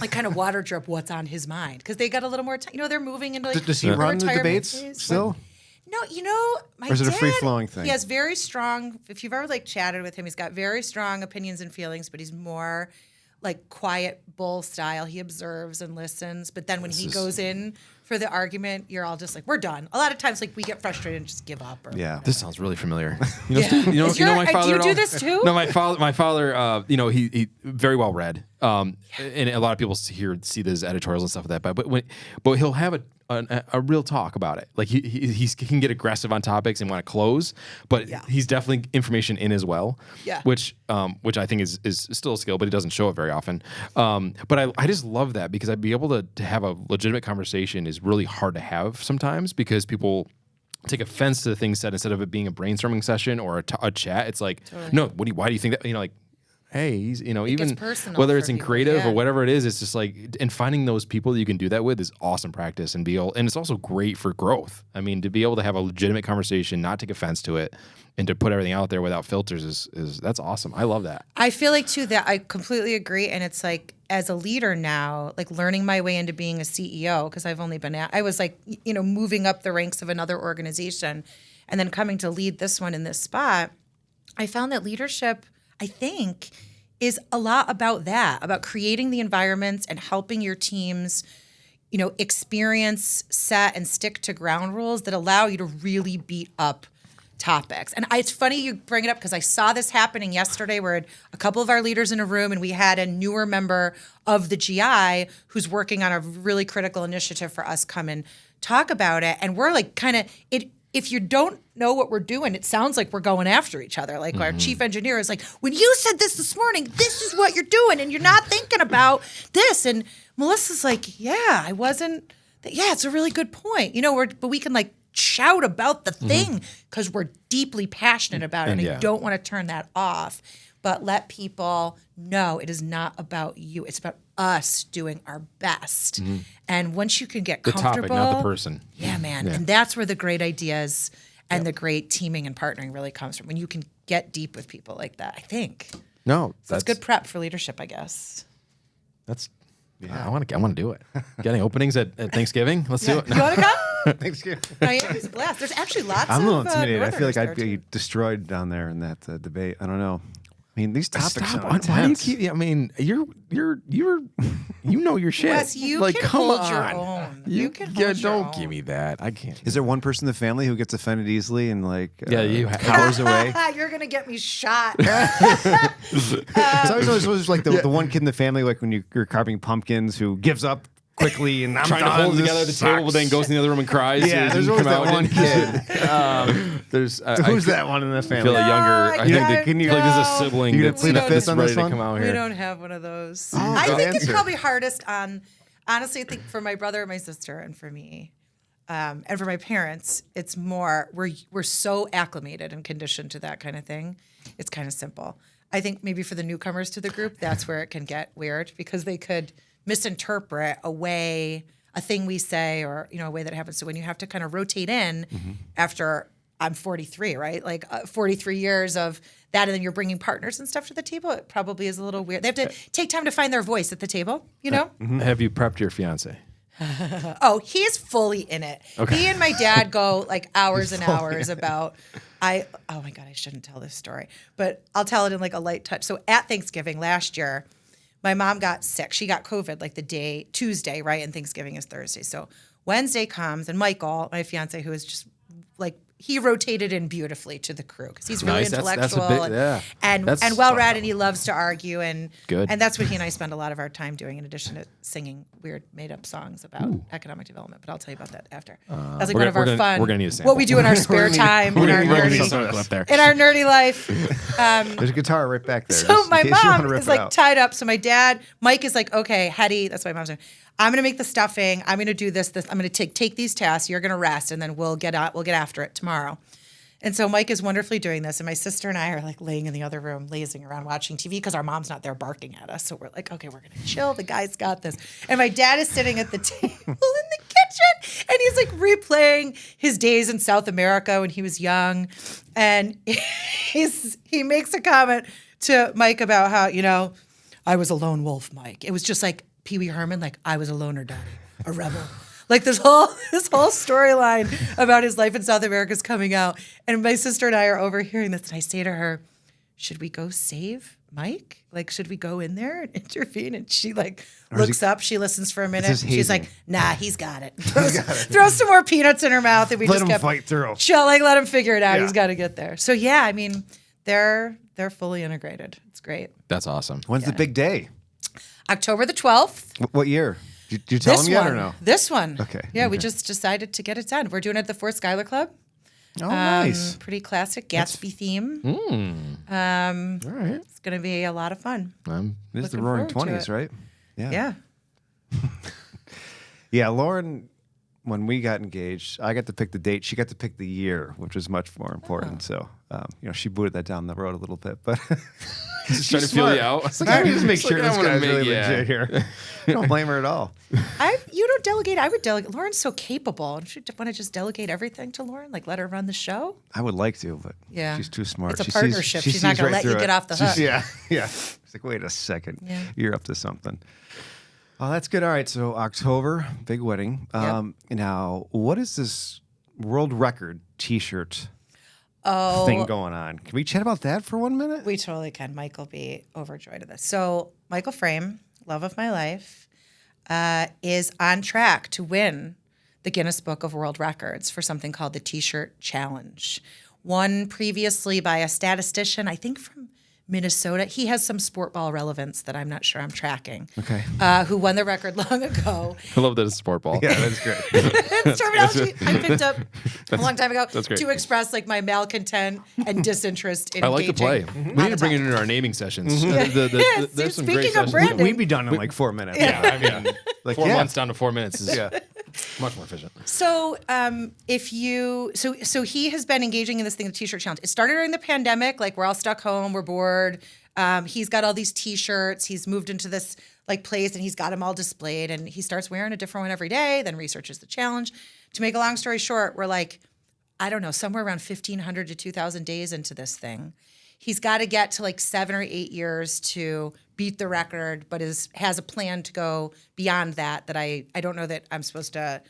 [SPEAKER 3] kind of water drip what's on his mind. Because they got a little more time. They're moving into
[SPEAKER 2] Does he
[SPEAKER 3] a
[SPEAKER 2] run the
[SPEAKER 3] retirement
[SPEAKER 2] debates
[SPEAKER 3] phase.
[SPEAKER 2] still?
[SPEAKER 3] No, my
[SPEAKER 2] Or is it a
[SPEAKER 3] dad,
[SPEAKER 2] free-flowing thing?
[SPEAKER 3] He has very strong, if you've ever chatted with him, he's got very strong opinions and feelings, but he's more quiet bull style. He observes and listens. But then when he goes in for the argument, you're all just we're done. A lot of times we get frustrated and just give up. Or
[SPEAKER 2] Yeah.
[SPEAKER 1] This sounds really familiar.
[SPEAKER 3] Is your-
[SPEAKER 1] my father.
[SPEAKER 3] do you
[SPEAKER 1] at
[SPEAKER 3] do
[SPEAKER 1] all?
[SPEAKER 3] this too?
[SPEAKER 1] No, my father. He very well read. And a lot of people see those editorials and stuff like that. But he'll have a real talk about it. He can get aggressive on topics and want to close, but he's definitely information in as well.
[SPEAKER 3] Yeah.
[SPEAKER 1] Which I think is still a skill, but he doesn't show it very often. But I just love that because I'd be able to have a legitimate conversation is really hard to have sometimes because people take offense to the things said instead of it being a brainstorming session or a chat. It's no, why do you think that? Hey, he's, even
[SPEAKER 3] gets personal
[SPEAKER 1] whether
[SPEAKER 3] for
[SPEAKER 1] it's in
[SPEAKER 3] people,
[SPEAKER 1] creative
[SPEAKER 3] yeah.
[SPEAKER 1] or whatever it is, it's just and finding those people that you can do that with is awesome practice and it's also great for growth. I mean, to be able to have a legitimate conversation, not take offense to it, and to put everything out there without filters is that's awesome. I love that.
[SPEAKER 3] I feel too that I completely agree. And it's as a leader now, learning my way into being a CEO, because I've only been I was moving up the ranks of another organization and then coming to lead this one in this spot. I found that leadership, I think, is a lot about that, about creating the environments and helping your teams, experience, set, and stick to ground rules that allow you to really beat up topics. And it's funny you bring it up because I saw this happening yesterday where a couple of our leaders in a room and we had a newer member of the GI who's working on a really critical initiative for us come and talk about it. And we're if you don't know what we're doing, it sounds like we're going after each other. Our chief engineer is when you said this morning, this is what you're doing, and you're not thinking about this. And Melissa's yeah, I wasn't. Yeah, it's a really good point. But we can shout about the thing because we're deeply passionate about it, and I don't want to turn that off. But let people know it is not about you. It's about us doing our best. And once you can get
[SPEAKER 1] The
[SPEAKER 3] comfortable,
[SPEAKER 1] topic, not the person.
[SPEAKER 3] yeah, man. And that's where the great ideas and the great teaming and partnering really comes from, when you can get deep with people like that, I think.
[SPEAKER 1] No,
[SPEAKER 3] So that's good prep for leadership, I guess.
[SPEAKER 1] That's I want to do it. Getting openings at Thanksgiving. Let's do it.
[SPEAKER 3] You want to come?
[SPEAKER 2] Thanksgiving.
[SPEAKER 3] Miami's a blast. There's actually lots
[SPEAKER 2] I'm a
[SPEAKER 3] of
[SPEAKER 2] little intimidated. I feel
[SPEAKER 3] Northerners
[SPEAKER 2] I'd
[SPEAKER 3] there,
[SPEAKER 2] be
[SPEAKER 3] too.
[SPEAKER 2] destroyed down there in that debate. I don't know. I mean, these topics
[SPEAKER 1] Stop.
[SPEAKER 2] are
[SPEAKER 1] Why do you
[SPEAKER 2] intense.
[SPEAKER 1] keep? I mean, you're your shit.
[SPEAKER 3] Wes, you can
[SPEAKER 1] come
[SPEAKER 3] hold
[SPEAKER 1] on.
[SPEAKER 3] your own. You can hold your
[SPEAKER 1] don't
[SPEAKER 3] own.
[SPEAKER 1] give me that. I can't.
[SPEAKER 2] Is there one person in the family who gets offended easily and
[SPEAKER 1] you have-
[SPEAKER 2] cowers away?
[SPEAKER 3] You're going to get me shot.
[SPEAKER 2] So I was always the one kid in the family, when you're carving pumpkins, who gives up quickly, and I'm
[SPEAKER 1] trying to
[SPEAKER 2] done.
[SPEAKER 1] hold it
[SPEAKER 2] This
[SPEAKER 1] together at the table, but then
[SPEAKER 2] sucks.
[SPEAKER 1] goes in the other room and cries.
[SPEAKER 2] Yeah,
[SPEAKER 1] and
[SPEAKER 2] there's
[SPEAKER 1] you
[SPEAKER 2] always
[SPEAKER 1] come
[SPEAKER 2] that
[SPEAKER 1] out
[SPEAKER 2] one
[SPEAKER 1] and-
[SPEAKER 2] kid.
[SPEAKER 1] There's
[SPEAKER 2] Who's that one in the family?
[SPEAKER 1] feel a younger.
[SPEAKER 3] No,
[SPEAKER 1] I think
[SPEAKER 3] I-
[SPEAKER 2] can you-
[SPEAKER 1] feel like there's a
[SPEAKER 3] no.
[SPEAKER 1] sibling
[SPEAKER 2] You gonna
[SPEAKER 1] that's,
[SPEAKER 2] plead the fifth
[SPEAKER 1] that's
[SPEAKER 2] on
[SPEAKER 1] ready
[SPEAKER 2] this
[SPEAKER 1] to
[SPEAKER 2] one?
[SPEAKER 1] come out
[SPEAKER 3] We
[SPEAKER 1] here.
[SPEAKER 3] don't have one of those.
[SPEAKER 2] Oh,
[SPEAKER 3] I
[SPEAKER 2] good
[SPEAKER 3] think it's
[SPEAKER 2] answer.
[SPEAKER 3] probably hardest on, honestly, I think for my brother and my sister and for me, and for my parents, it's more, we're so acclimated and conditioned to that kind of thing. It's kind of simple. I think maybe for the newcomers to the group, that's where it can get weird because they could misinterpret a thing we say or, a way that happens. So when you have to kind of rotate in after I'm 43, right? Like 43 years of that, and then you're bringing partners and stuff to the table, it probably is a little weird. They have to take time to find their voice at the table,
[SPEAKER 1] Have you prepped your fiance?
[SPEAKER 3] Oh, he's fully in it. Okay. He and my dad go like hours and hours about, oh my God, I shouldn't tell this story, but I'll tell it in like a light touch. So at Thanksgiving last year, my mom got sick. She got COVID like Tuesday, right? And Thanksgiving is Thursday. So Wednesday comes and Michael, my fiance, who is just like, he rotated in beautifully to the crew because he's really
[SPEAKER 1] Nice. That's a
[SPEAKER 3] intellectual
[SPEAKER 1] big- yeah.
[SPEAKER 3] and
[SPEAKER 1] That's-
[SPEAKER 3] well-read, and he loves to argue, and
[SPEAKER 1] Good.
[SPEAKER 3] and that's what he and I spend a lot of our time doing, in addition to singing weird made-up songs about economic development. But I'll tell you about that after. That's like one of our fun.
[SPEAKER 1] we're gonna need a sample.
[SPEAKER 3] What we do in our spare time in our
[SPEAKER 1] We're gonna need
[SPEAKER 3] nerdy
[SPEAKER 1] some clip there.
[SPEAKER 3] in our nerdy life.
[SPEAKER 2] There's a guitar right back there.
[SPEAKER 3] So
[SPEAKER 2] just in
[SPEAKER 3] my
[SPEAKER 2] case you wanna
[SPEAKER 3] mom
[SPEAKER 2] rip
[SPEAKER 3] is
[SPEAKER 2] it
[SPEAKER 3] like
[SPEAKER 2] out.
[SPEAKER 3] tied up. So my dad, Mike, is like, okay, Hetty, that's my mom's name. I'm gonna make the stuffing. I'm gonna do this. I'm gonna take these tasks. You're gonna rest, and then we'll get after it tomorrow. And so Mike is wonderfully doing this, and my sister and I are like laying in the other room, lazing around watching TV because our mom's not there barking at us. So we're like, okay, we're gonna chill. The guy's got this. And my dad is sitting at the table in the kitchen, and he's like replaying his days in South America when he was young, and he makes a comment to Mike about how I was a lone wolf, Mike. It was just like Pee Wee Herman, like I was a loner daddy, a rebel. Like this whole storyline about his life in South America is coming out. And my sister and I are overhearing this. And I say to her, should we go save Mike? Like, should we go in there and intervene? And she looks up. She listens for a minute.
[SPEAKER 2] is
[SPEAKER 3] She's
[SPEAKER 2] hazing.
[SPEAKER 3] like, nah, he's got it. Throws some more peanuts in her mouth. And we
[SPEAKER 2] Let
[SPEAKER 3] just
[SPEAKER 2] him
[SPEAKER 3] kept
[SPEAKER 2] fight through.
[SPEAKER 3] chill, let him figure it out.
[SPEAKER 2] Yeah.
[SPEAKER 3] He's got to get there. So yeah, I mean, they're fully integrated. It's great.
[SPEAKER 1] That's awesome.
[SPEAKER 2] When's the big day?
[SPEAKER 3] October the 12th.
[SPEAKER 2] What year? Did you tell
[SPEAKER 3] This
[SPEAKER 2] him yet
[SPEAKER 3] one.
[SPEAKER 2] or no?
[SPEAKER 3] This one.
[SPEAKER 2] Okay,
[SPEAKER 3] Yeah, we
[SPEAKER 2] okay.
[SPEAKER 3] just decided to get it done. We're doing it at the Fort Schuyler Club.
[SPEAKER 2] Oh, nice.
[SPEAKER 3] Pretty classic Gatsby theme.
[SPEAKER 1] All right.
[SPEAKER 3] It's going to be a lot of fun.
[SPEAKER 2] This is the
[SPEAKER 3] looking
[SPEAKER 2] Roaring
[SPEAKER 3] forward to
[SPEAKER 2] '20s,
[SPEAKER 3] it.
[SPEAKER 2] right?
[SPEAKER 3] Yeah.
[SPEAKER 2] Yeah, Lauren, when we got engaged, I got to pick the date. She got to pick the year, which was much more important. So, she booted that down the road a little bit, but
[SPEAKER 1] Just trying to feel you out.
[SPEAKER 2] It's like, let me just make
[SPEAKER 1] It's
[SPEAKER 2] sure
[SPEAKER 1] like, I
[SPEAKER 2] this
[SPEAKER 1] wanna
[SPEAKER 2] guy's
[SPEAKER 1] make-
[SPEAKER 2] really
[SPEAKER 1] yeah.
[SPEAKER 2] legit here. I don't blame her at all.
[SPEAKER 3] You don't delegate. I would delegate. Lauren's so capable. Don't you want to just delegate everything to Lauren? Like let her run the show?
[SPEAKER 2] I would like to, but
[SPEAKER 3] Yeah.
[SPEAKER 2] she's too smart.
[SPEAKER 3] It's a
[SPEAKER 2] She
[SPEAKER 3] partnership.
[SPEAKER 2] she
[SPEAKER 3] She's not
[SPEAKER 2] sees
[SPEAKER 3] gonna
[SPEAKER 2] right
[SPEAKER 3] let you
[SPEAKER 2] through
[SPEAKER 3] get
[SPEAKER 2] it.
[SPEAKER 3] off the hook.
[SPEAKER 2] Yeah. It's like, wait a second.
[SPEAKER 3] Yeah.
[SPEAKER 2] You're up to something. Oh, that's good. All right. So October, big wedding. Now, what is this world record T-shirt thing going on? Can we chat about that for 1 minute?
[SPEAKER 3] We totally can. Mike will be overjoyed of this. So Michael Frame, love of my life, is on track to win the Guinness Book of World Records for something called the T-shirt Challenge. Won previously by a statistician, I think from Minnesota. He has some sport ball relevance that I'm not sure I'm tracking.
[SPEAKER 2] Okay.
[SPEAKER 3] Who won the record long ago.
[SPEAKER 1] I love that it's sport ball.
[SPEAKER 2] Yeah, that's great.
[SPEAKER 3] It's terminology I picked up a long time ago
[SPEAKER 1] that's great.
[SPEAKER 3] to express like my malcontent and disinterest in
[SPEAKER 1] I like to play.
[SPEAKER 3] engaging
[SPEAKER 1] We
[SPEAKER 3] on
[SPEAKER 1] need
[SPEAKER 3] the
[SPEAKER 1] to bring it
[SPEAKER 3] topic.
[SPEAKER 1] into our naming sessions.
[SPEAKER 3] Yes,
[SPEAKER 1] There's some
[SPEAKER 3] speaking
[SPEAKER 1] great
[SPEAKER 3] of
[SPEAKER 1] sessions.
[SPEAKER 3] branding-
[SPEAKER 2] We'd be done in like 4 minutes.
[SPEAKER 1] Yeah, I mean,
[SPEAKER 2] Like,
[SPEAKER 1] 4
[SPEAKER 2] yeah.
[SPEAKER 1] months down to 4 minutes is much more efficient.
[SPEAKER 3] So, so he has been engaging in this thing, the T-shirt challenge. It started during the pandemic. Like we're all stuck home, we're bored. He's got all these T-shirts. He's moved into this like place, and he's got them all displayed. And he starts wearing a different one every day. Then researches the challenge. To make a long story short, we're like, I don't know, somewhere around 1,500 to 2,000 days into this thing. He's got to get to like 7 or 8 years to beat the record, but has a plan to go beyond that. That I don't know that I'm supposed to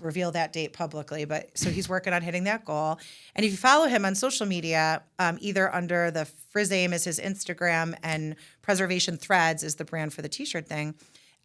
[SPEAKER 3] reveal that date publicly. But so he's working on hitting that goal. And if you follow him on social media, either under the Frizzame is his Instagram and Preservation Threads is the brand for the T-shirt thing.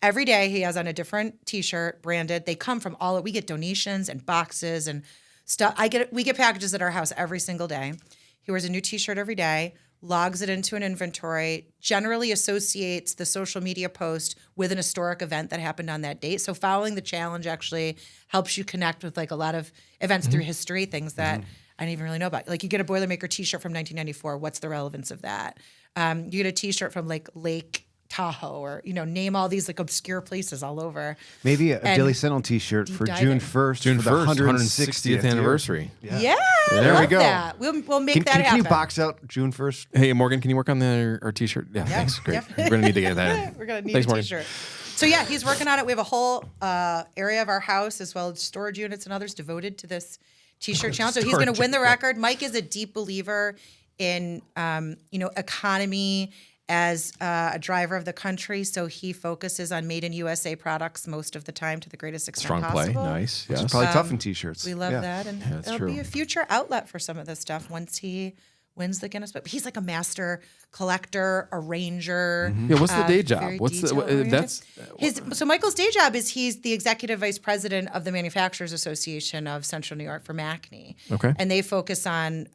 [SPEAKER 3] Every day he has on a different T-shirt branded. They come from we get donations and boxes and stuff. We get packages at our house every single day. He wears a new T-shirt every day. logs it into an inventory, generally associates the social media post with an historic event that happened on that date. So following the challenge actually helps you connect with like a lot of events through history, things that I didn't even really know about. Like you get a Boilermaker t-shirt from 1994. What's the relevance of that? You get a t-shirt from like Lake Tahoe, or name all these like obscure places all over.
[SPEAKER 2] Maybe a Daily Sentinel t-shirt for June 1st,
[SPEAKER 1] June
[SPEAKER 2] for
[SPEAKER 1] 1st,
[SPEAKER 2] the
[SPEAKER 1] 160th anniversary.
[SPEAKER 3] Yeah,
[SPEAKER 2] There
[SPEAKER 3] love
[SPEAKER 2] we go.
[SPEAKER 3] That. We'll make that
[SPEAKER 2] Can
[SPEAKER 3] happen.
[SPEAKER 2] you box out June 1st?
[SPEAKER 1] Hey, Morgan, can you work on our t-shirt? Yeah, thanks. Great.
[SPEAKER 3] Yep.
[SPEAKER 1] We're going to need to get that.
[SPEAKER 3] We're gonna need
[SPEAKER 1] Thanks,
[SPEAKER 3] a
[SPEAKER 1] Morgan.
[SPEAKER 3] t-shirt. So yeah, he's working on it. We have a whole area of our house as well as storage units and others devoted to this t-shirt challenge. So he's going to win the record. Mike is a deep believer in economy as a driver of the country. So he focuses on made in USA products most of the time to the greatest extent
[SPEAKER 1] Strong play.
[SPEAKER 3] possible.
[SPEAKER 1] Nice.
[SPEAKER 2] It's
[SPEAKER 1] Yes.
[SPEAKER 2] probably tough in t-shirts.
[SPEAKER 3] We love that. And
[SPEAKER 1] that's
[SPEAKER 3] there'll
[SPEAKER 1] true.
[SPEAKER 3] be a future outlet for some of this stuff once he wins the Guinness Book. He's like a master collector, arranger.
[SPEAKER 1] Yeah, what's the day job?
[SPEAKER 3] very
[SPEAKER 1] What's the
[SPEAKER 3] detail-oriented.
[SPEAKER 1] that's
[SPEAKER 3] So Michael's day job is he's the executive vice president of the Manufacturers Association of Central New York for MACNY.
[SPEAKER 1] Okay.
[SPEAKER 3] And they focus on,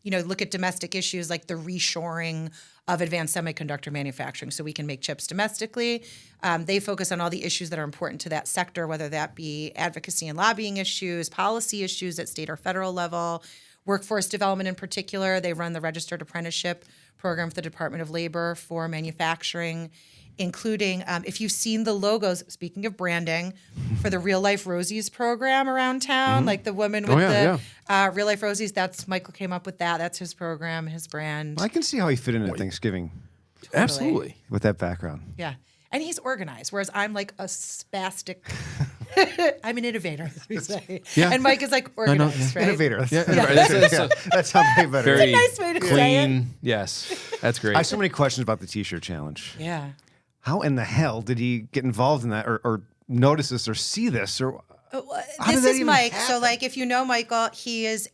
[SPEAKER 3] look at domestic issues like the reshoring of advanced semiconductor manufacturing so we can make chips domestically. They focus on all the issues that are important to that sector, whether that be advocacy and lobbying issues, policy issues at state or federal level, workforce development in particular. They run the registered apprenticeship program for the Department of Labor for manufacturing, including, if you've seen the logos, speaking of branding, for the Real Life Rosies program around town, like the woman with Real Life Rosies, that's Michael came up with that. That's his program, his brand.
[SPEAKER 2] I can see how he fit in at Thanksgiving
[SPEAKER 1] absolutely.
[SPEAKER 2] with that background.
[SPEAKER 3] Yeah. And he's organized, whereas I'm like a spastic. I'm an innovator, as we say.
[SPEAKER 1] Yeah.
[SPEAKER 3] And Mike is like organized, right?
[SPEAKER 2] Innovator.
[SPEAKER 1] Yeah,
[SPEAKER 2] That sounds way better.
[SPEAKER 1] very
[SPEAKER 3] nice way to say
[SPEAKER 1] clean. Yes, that's great.
[SPEAKER 2] I have so many questions about the t-shirt challenge.
[SPEAKER 3] Yeah.
[SPEAKER 2] How in the hell did he get involved in that or notice this or see this? Or how did
[SPEAKER 3] This
[SPEAKER 2] that
[SPEAKER 3] is
[SPEAKER 2] even
[SPEAKER 3] Mike.
[SPEAKER 2] happen?
[SPEAKER 3] So, like, if you know Michael, he is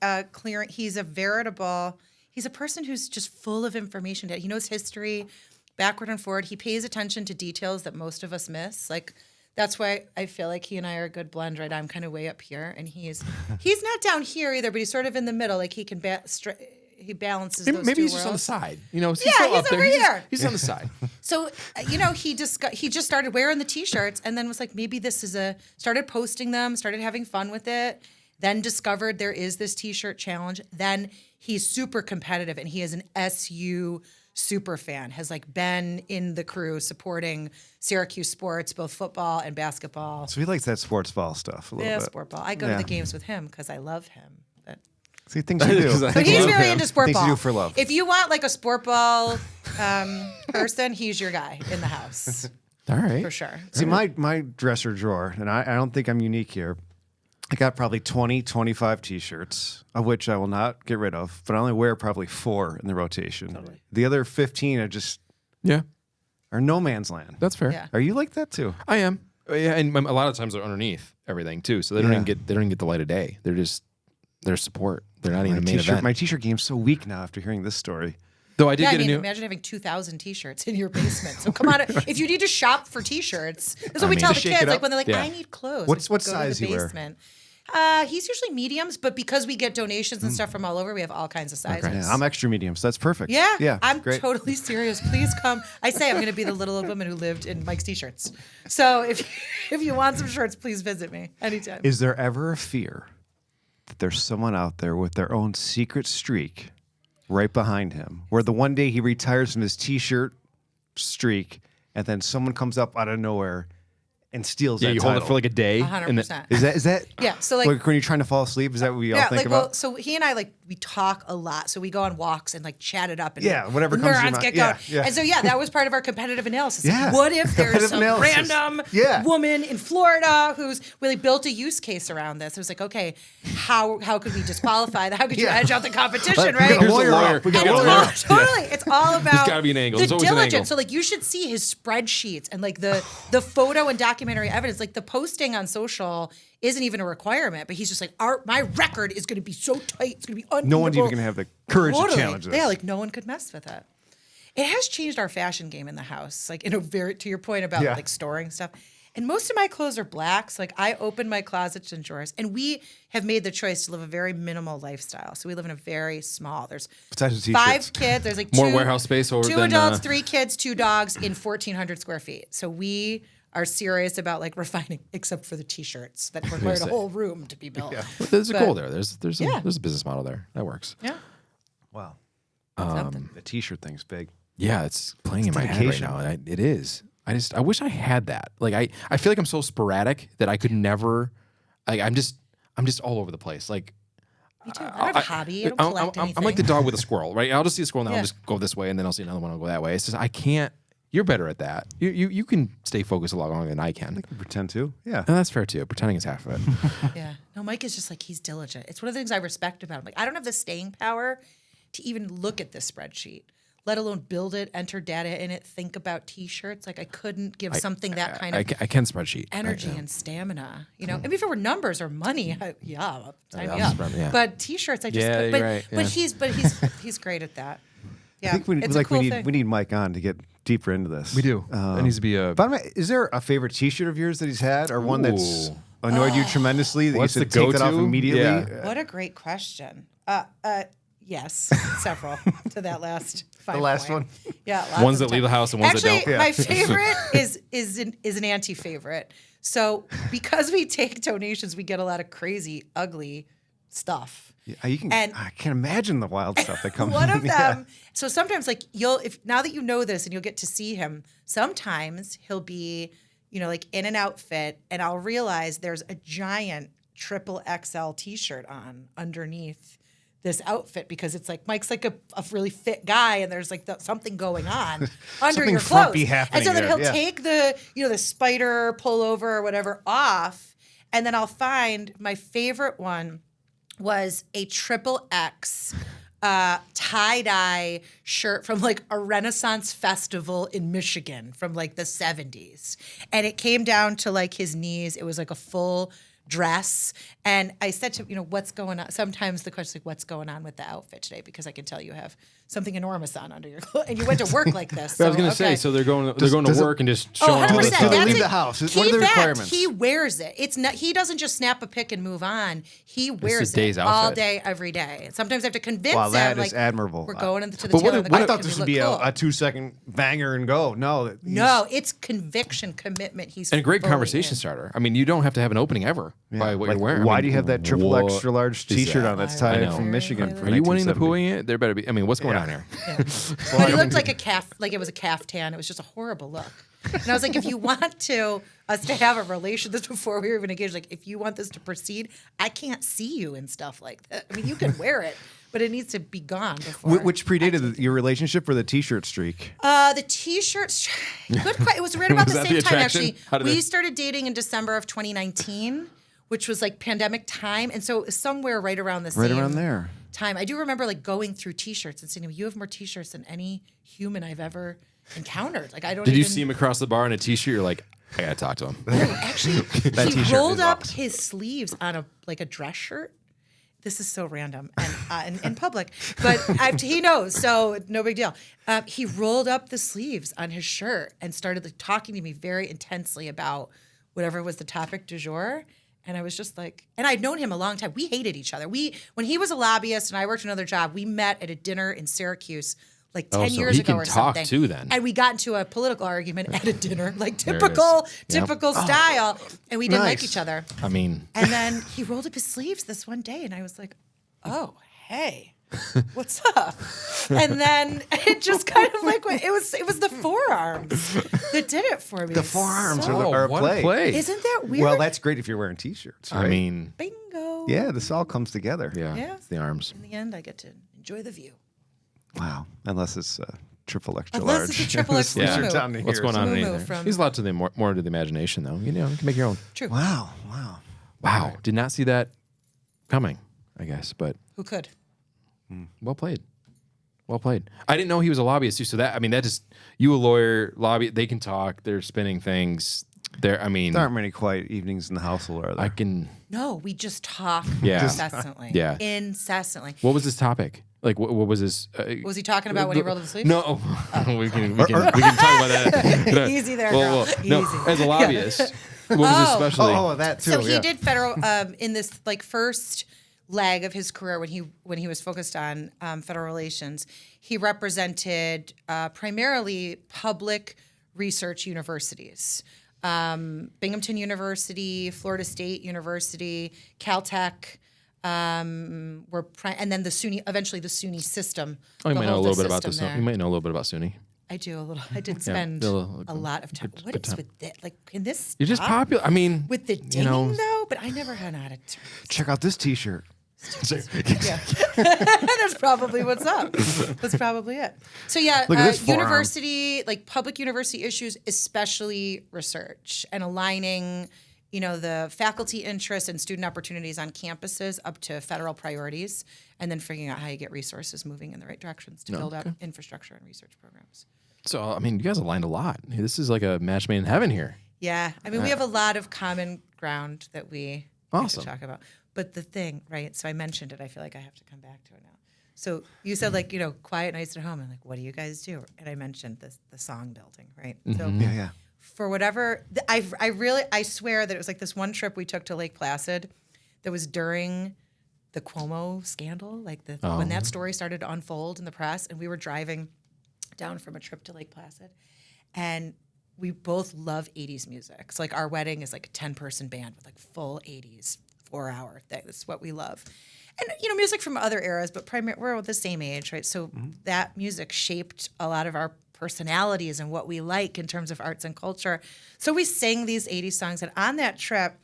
[SPEAKER 3] he's a veritable. He's a person who's just full of information. He knows history, backward and forward. He pays attention to details that most of us miss. Like, that's why I feel like he and I are a good blend, right? I'm kind of way up here, and he's not down here either, but he's sort of in the middle. Like he can he balances those
[SPEAKER 1] Maybe
[SPEAKER 3] two
[SPEAKER 1] he's just on the
[SPEAKER 3] worlds.
[SPEAKER 1] side.
[SPEAKER 3] he's
[SPEAKER 1] still up there.
[SPEAKER 3] over here.
[SPEAKER 1] He's on the side.
[SPEAKER 3] So, he just started wearing the t-shirts and then was like, maybe this is started posting them, started having fun with it, then discovered there is this t-shirt challenge. Then he's super competitive and he is an SU super fan, has like been in the crew supporting Syracuse sports, both football and basketball.
[SPEAKER 2] So he likes that sports ball stuff a little bit.
[SPEAKER 3] Sport ball. I go to the games with him because I love him. But
[SPEAKER 2] See, things you do.
[SPEAKER 3] But he's very into sport
[SPEAKER 2] Things
[SPEAKER 3] ball.
[SPEAKER 2] you do for love.
[SPEAKER 3] If you want like a sport ball person, he's your guy in the house
[SPEAKER 1] All right.
[SPEAKER 3] for sure.
[SPEAKER 2] See, my dresser drawer, and I don't think I'm unique here. I got probably 20, 25 t-shirts, of which I will not get rid of, but I only wear probably 4 in the rotation. Totally. The other 15 are no man's land.
[SPEAKER 1] That's fair.
[SPEAKER 3] Yeah.
[SPEAKER 2] Are you like that too?
[SPEAKER 1] I am. Yeah, and a lot of times they're underneath everything too, so they don't even get the light of day. They're support. They're not even a main event.
[SPEAKER 2] My t-shirt game's so weak now after hearing this story.
[SPEAKER 1] Though I did get a new.
[SPEAKER 3] Imagine having 2,000 t-shirts in your basement. So come on, if you need to shop for t-shirts, that's what we tell the
[SPEAKER 2] shake
[SPEAKER 3] kids.
[SPEAKER 2] it
[SPEAKER 3] Like
[SPEAKER 2] up.
[SPEAKER 3] when they're like,
[SPEAKER 1] Yeah.
[SPEAKER 3] I need clothes.
[SPEAKER 2] What
[SPEAKER 3] go
[SPEAKER 2] size
[SPEAKER 3] to the
[SPEAKER 2] you wear?
[SPEAKER 3] basement. He's usually mediums, but because we get donations and stuff from all over, we have all kinds of sizes.
[SPEAKER 2] Yeah, I'm extra medium, so that's perfect.
[SPEAKER 3] Yeah, I'm
[SPEAKER 2] great.
[SPEAKER 3] totally serious. Please come. I say I'm going to be the little old woman who lived in Mike's t-shirts. So if you want some shirts, please visit me anytime.
[SPEAKER 2] Is there ever a fear that there's someone out there with their own secret streak right behind him, where the one day he retires from his t-shirt streak, and then someone comes up out of nowhere and steals that
[SPEAKER 1] you
[SPEAKER 2] title?
[SPEAKER 1] hold it for like a day.
[SPEAKER 3] 100%.
[SPEAKER 2] Is that?
[SPEAKER 3] Yeah, so, like-
[SPEAKER 2] when you're trying to fall asleep, is that what we all think about?
[SPEAKER 3] Well, so he and I we talk a lot. So we go on walks and chat it up. And
[SPEAKER 2] Whatever
[SPEAKER 3] the
[SPEAKER 2] comes to your
[SPEAKER 3] neurons
[SPEAKER 2] mind.
[SPEAKER 3] get going.
[SPEAKER 2] Yeah.
[SPEAKER 3] And so that was part of our competitive analysis.
[SPEAKER 2] Yeah.
[SPEAKER 3] Like, what if there's
[SPEAKER 2] Competitive
[SPEAKER 3] some
[SPEAKER 2] analysis.
[SPEAKER 3] random woman in Florida who's really built a use case around this? It was like, okay, how could we disqualify that? How could you edge out the competition, right?
[SPEAKER 2] We got a lawyer up. We got a lawyer up.
[SPEAKER 3] Totally. It's all about
[SPEAKER 1] gotta be an angle.
[SPEAKER 3] the
[SPEAKER 1] There's always an
[SPEAKER 3] diligence.
[SPEAKER 1] angle.
[SPEAKER 3] So you should see his spreadsheets and the photo and documentary evidence. Like the posting on social isn't even a requirement, but he's just like, my record is going to be so tight, it's going to be unbeatable.
[SPEAKER 2] No one's even going to have the courage to challenge this.
[SPEAKER 3] Yeah, like no one could mess with it. It has changed our fashion game in the house, like to your point about like storing stuff. And most of my clothes are black. So like I open my closets and drawers, and we have made the choice to live a very minimal lifestyle. So we live in a very small. There's
[SPEAKER 2] Besides the
[SPEAKER 3] 5
[SPEAKER 2] t-shirts.
[SPEAKER 3] kids. There's like
[SPEAKER 1] More
[SPEAKER 3] two,
[SPEAKER 1] warehouse space over
[SPEAKER 3] 2
[SPEAKER 1] than,
[SPEAKER 3] adults, 3 kids, 2 dogs in 1,400 square feet. So we are serious about like refining, except for the t-shirts that required a whole room to be built. Yeah.
[SPEAKER 1] There's a
[SPEAKER 3] But-
[SPEAKER 1] goal there. There's a business model there that works.
[SPEAKER 3] Yeah.
[SPEAKER 2] Wow.
[SPEAKER 3] Something.
[SPEAKER 2] The t-shirt thing's big.
[SPEAKER 1] Yeah, it's playing in my head right
[SPEAKER 2] dedication.
[SPEAKER 1] now. And it is. I wish I had that. Like I feel like I'm so sporadic that I could never. Like I'm just all over the place. Like
[SPEAKER 3] Me too. I don't have a hobby. I don't collect anything.
[SPEAKER 1] I'm like the dog with a squirrel, right? I'll just see a squirrel and then
[SPEAKER 3] Yeah.
[SPEAKER 1] I'll just go this way, and then I'll see another one. I'll go that way. It's just I can't. You're better at that. You can stay focused a lot longer than I can.
[SPEAKER 2] Pretend to. Yeah.
[SPEAKER 1] And that's fair too. Pretending is half of it.
[SPEAKER 3] Yeah. No, Mike is just like, he's diligent. It's one of the things I respect about him. Like, I don't have the staying power to even look at this spreadsheet, let alone build it, enter data in it, think about t-shirts. Like, I couldn't give something that kind of
[SPEAKER 1] I can spreadsheet
[SPEAKER 3] energy and stamina. You know, I mean, if it were numbers or money, sign me
[SPEAKER 1] I'll
[SPEAKER 3] up.
[SPEAKER 1] spread- yeah.
[SPEAKER 3] But t-shirts, I just,
[SPEAKER 1] Yeah, you're
[SPEAKER 3] but,
[SPEAKER 1] right,
[SPEAKER 3] but
[SPEAKER 1] yeah.
[SPEAKER 3] he's great at that. Yeah.
[SPEAKER 2] I think we,
[SPEAKER 3] it's a
[SPEAKER 2] like
[SPEAKER 3] cool
[SPEAKER 2] we
[SPEAKER 3] thing.
[SPEAKER 2] need Mike on to get deeper into this.
[SPEAKER 1] We do. There needs to be a.
[SPEAKER 2] By the way, is there a favorite T-shirt of yours that he's had, or one that's
[SPEAKER 1] Ooh.
[SPEAKER 2] annoyed you tremendously that
[SPEAKER 1] What's
[SPEAKER 2] you should
[SPEAKER 1] the
[SPEAKER 2] take that off
[SPEAKER 1] go-to?
[SPEAKER 2] immediately?
[SPEAKER 1] Yeah.
[SPEAKER 3] What a great question. Yes, several to that last 5
[SPEAKER 2] The last
[SPEAKER 3] point.
[SPEAKER 2] one?
[SPEAKER 3] Yeah, lots
[SPEAKER 1] Ones
[SPEAKER 3] of
[SPEAKER 1] that leave
[SPEAKER 3] time.
[SPEAKER 1] the house and ones that
[SPEAKER 3] Actually,
[SPEAKER 1] don't.
[SPEAKER 3] my favorite is an anti-favorite. So because we take donations, we get a lot of crazy, ugly stuff.
[SPEAKER 2] Yeah, you can.
[SPEAKER 3] And-
[SPEAKER 2] I can't imagine the wild stuff that comes.
[SPEAKER 3] One of
[SPEAKER 2] Yeah.
[SPEAKER 3] them. So sometimes, like now that you know this and you'll get to see him, sometimes he'll be, like in an outfit, and I'll realize there's a giant triple XL T-shirt on underneath this outfit because it's like Mike's like a really fit guy, and there's like something going on under
[SPEAKER 2] Something
[SPEAKER 3] your
[SPEAKER 2] frumpy
[SPEAKER 3] clothes.
[SPEAKER 2] happening
[SPEAKER 3] And so then
[SPEAKER 2] there,
[SPEAKER 3] he'll
[SPEAKER 2] yeah.
[SPEAKER 3] take the the spider pullover or whatever off, and then I'll find my favorite one was a triple X tie-dye shirt from like a Renaissance festival in Michigan from like the 70s. And it came down to like his knees. It was like a full dress. And I said to him, what's going on? Sometimes the question is like, what's going on with the outfit today? Because I can tell you have something enormous on under your clothes. And you went to work like this.
[SPEAKER 1] I was
[SPEAKER 3] so,
[SPEAKER 1] going to say,
[SPEAKER 3] okay.
[SPEAKER 1] so they're going
[SPEAKER 2] does
[SPEAKER 1] to
[SPEAKER 2] it-
[SPEAKER 1] work and just
[SPEAKER 3] Oh,
[SPEAKER 1] showing
[SPEAKER 3] 100%.
[SPEAKER 1] all this
[SPEAKER 2] Do
[SPEAKER 1] stuff.
[SPEAKER 2] they
[SPEAKER 3] That's
[SPEAKER 2] leave
[SPEAKER 3] it.
[SPEAKER 2] the house? What
[SPEAKER 3] Keep
[SPEAKER 2] are the
[SPEAKER 3] that.
[SPEAKER 2] requirements?
[SPEAKER 3] He wears it. It's not. He doesn't just snap a pic and move on. He wears
[SPEAKER 1] day's
[SPEAKER 3] it all
[SPEAKER 1] outfit.
[SPEAKER 3] day, every day. And sometimes I have to convince
[SPEAKER 2] Wow,
[SPEAKER 3] him.
[SPEAKER 2] that
[SPEAKER 3] like,
[SPEAKER 2] is admirable.
[SPEAKER 3] We're going to the
[SPEAKER 1] But what
[SPEAKER 3] tailor.
[SPEAKER 1] if-
[SPEAKER 3] of
[SPEAKER 1] what
[SPEAKER 3] the
[SPEAKER 1] if-
[SPEAKER 2] I
[SPEAKER 3] guy
[SPEAKER 2] thought this
[SPEAKER 3] because
[SPEAKER 2] would
[SPEAKER 3] we
[SPEAKER 2] be
[SPEAKER 3] look cool.
[SPEAKER 2] a 2-second banger and go. No,
[SPEAKER 3] No, it's conviction, commitment. He's
[SPEAKER 1] And a great
[SPEAKER 3] fully
[SPEAKER 1] conversation
[SPEAKER 3] in.
[SPEAKER 1] starter. I mean, you don't have to have an opening ever by what
[SPEAKER 2] Like,
[SPEAKER 1] you're wearing. I
[SPEAKER 2] why
[SPEAKER 1] mean,
[SPEAKER 2] do you have that triple
[SPEAKER 1] what
[SPEAKER 2] extra large
[SPEAKER 1] is
[SPEAKER 2] T-shirt
[SPEAKER 1] that?
[SPEAKER 2] on that's
[SPEAKER 3] I
[SPEAKER 2] tied
[SPEAKER 3] know.
[SPEAKER 2] from Michigan?
[SPEAKER 3] Are
[SPEAKER 2] From
[SPEAKER 1] Are you winning the
[SPEAKER 2] 1970?
[SPEAKER 1] pooing it? There better be. I mean, what's going on here?
[SPEAKER 3] Yeah. But he looked like a calf, like it was a caftan. It was just a horrible look. And I was like, if you want us to have a relation, this before we were even engaged, like if you want this to proceed, I can't see you in stuff like that. I mean, you can wear it, but it needs to be gone before.
[SPEAKER 2] Which predated your relationship or the T-shirt streak?
[SPEAKER 3] The T-shirts. It was right about
[SPEAKER 1] Was
[SPEAKER 3] the
[SPEAKER 1] that
[SPEAKER 3] same
[SPEAKER 1] the
[SPEAKER 3] time,
[SPEAKER 1] attraction?
[SPEAKER 3] actually.
[SPEAKER 1] How did
[SPEAKER 3] We
[SPEAKER 1] it-
[SPEAKER 3] started dating in December of 2019, which was like pandemic time, and so it was somewhere right around the
[SPEAKER 2] Right
[SPEAKER 3] same
[SPEAKER 2] around there.
[SPEAKER 3] time. I do remember like going through T-shirts and saying, "You have more T-shirts than any human I've ever encountered." Like I don't.
[SPEAKER 1] Did you
[SPEAKER 3] even,
[SPEAKER 1] see him across the bar in a t-shirt? You're like, I gotta talk to him.
[SPEAKER 3] Actually,
[SPEAKER 2] That
[SPEAKER 3] he
[SPEAKER 2] T-shirt
[SPEAKER 3] rolled
[SPEAKER 2] is
[SPEAKER 3] up
[SPEAKER 2] awesome.
[SPEAKER 3] his sleeves on a dress shirt. This is so random and in public, but he knows, so no big deal. He rolled up the sleeves on his shirt and started like, talking to me very intensely about whatever was the topic du jour. And I was just like, and I'd known him a long time. We hated each other. When he was a lobbyist and I worked another job, we met at a dinner in Syracuse like 10
[SPEAKER 1] so
[SPEAKER 3] years
[SPEAKER 1] he
[SPEAKER 3] ago
[SPEAKER 1] can
[SPEAKER 3] or
[SPEAKER 1] talk
[SPEAKER 3] something.
[SPEAKER 1] too then.
[SPEAKER 3] And we got into a political argument at a dinner, like
[SPEAKER 1] There it
[SPEAKER 3] typical
[SPEAKER 1] is. Yep.
[SPEAKER 3] style. And we didn't like
[SPEAKER 2] Nice.
[SPEAKER 3] each other.
[SPEAKER 1] I mean,
[SPEAKER 3] And then he rolled up his sleeves this one day, and I was like, "Oh, hey, what's up?" And then it just kind of like it was the forearms that did it for me.
[SPEAKER 2] The forearms
[SPEAKER 3] So-
[SPEAKER 2] are a
[SPEAKER 1] what
[SPEAKER 2] play.
[SPEAKER 1] a play.
[SPEAKER 3] Isn't that weird?
[SPEAKER 2] Well, that's great if you're wearing T-shirts. Right?
[SPEAKER 1] I mean,
[SPEAKER 3] bingo.
[SPEAKER 2] yeah, this all comes together.
[SPEAKER 1] yeah,
[SPEAKER 3] Yeah.
[SPEAKER 1] it's the arms.
[SPEAKER 3] In the end, I get to enjoy the view.
[SPEAKER 2] Wow. Unless it's triple extra
[SPEAKER 3] Unless
[SPEAKER 2] large.
[SPEAKER 3] it's a triple
[SPEAKER 2] The
[SPEAKER 3] extra
[SPEAKER 2] sleeves are
[SPEAKER 3] large.
[SPEAKER 2] down to
[SPEAKER 1] What's
[SPEAKER 2] here,
[SPEAKER 1] going
[SPEAKER 2] so-
[SPEAKER 1] on
[SPEAKER 3] Moo-moo
[SPEAKER 1] in there?
[SPEAKER 3] from-
[SPEAKER 1] He's allowed to the more to the imagination, though. You can make your own.
[SPEAKER 3] True.
[SPEAKER 2] Wow.
[SPEAKER 1] Wow, did not see that coming. I guess, but
[SPEAKER 3] Who could?
[SPEAKER 1] well played. Well played. I didn't know he was a lobbyist too. So that you a lawyer, lobby. They can talk. They're spinning things. There. I mean,
[SPEAKER 2] There aren't many quiet evenings in the household, are there?
[SPEAKER 3] No, we just talk
[SPEAKER 1] Yeah.
[SPEAKER 3] incessantly.
[SPEAKER 1] Yeah.
[SPEAKER 3] Incessantly.
[SPEAKER 1] What was his topic? Like what was his?
[SPEAKER 3] Was he talking about when he rolled up the sleeves?
[SPEAKER 1] No, we can talk about that.
[SPEAKER 3] Easy there,
[SPEAKER 1] Well,
[SPEAKER 3] girl.
[SPEAKER 1] no,
[SPEAKER 3] Easy.
[SPEAKER 1] as a lobbyist, what was his specialty?
[SPEAKER 2] Oh, that too.
[SPEAKER 3] So he
[SPEAKER 2] yeah.
[SPEAKER 3] did federal in this like first leg of his career when he was focused on federal relations. He represented primarily public research universities. Binghamton University, Florida State University, Caltech, and then the SUNY, eventually the SUNY System.
[SPEAKER 1] Oh, you might know a little bit about this.
[SPEAKER 3] There.
[SPEAKER 1] You might know a little bit about SUNY.
[SPEAKER 3] I do a little. I did spend a lot of time. What is with that? Like, can this?
[SPEAKER 1] You're just
[SPEAKER 3] stop
[SPEAKER 1] popular. I mean,
[SPEAKER 3] with the dinging though. But I never had an attitude.
[SPEAKER 2] Check out this T-shirt.
[SPEAKER 3] Yeah, that's probably what's up. That's probably it. So yeah,
[SPEAKER 2] Look at this forearm.
[SPEAKER 3] university, like public university issues, especially research and aligning, the faculty interests and student opportunities on campuses up to federal priorities, and then figuring out how you get resources moving in the right directions to build out infrastructure and research programs.
[SPEAKER 1] So I mean, you guys aligned a lot. This is like a match made in heaven here.
[SPEAKER 3] Yeah, I mean, we have a lot of common ground that we like to talk about. But the thing, right? So I mentioned it. I feel like I have to come back to it now. So you said quiet nights at home. And like, what do you guys do? And I mentioned the song building, right? So
[SPEAKER 2] Yeah.
[SPEAKER 3] for whatever, I swear that it was like this one trip we took to Lake Placid that was during the Cuomo scandal, like when that story started to unfold in the press, and we were driving down from a trip to Lake Placid, and we both love 80s music. So like our wedding is like a 10-person band with like full 80s 4-hour thing. That's what we love. And, music from other eras, but we're the same age, right? So that music shaped a lot of our personalities and what we like in terms of arts and culture. So we sang these 80s songs. And on that trip,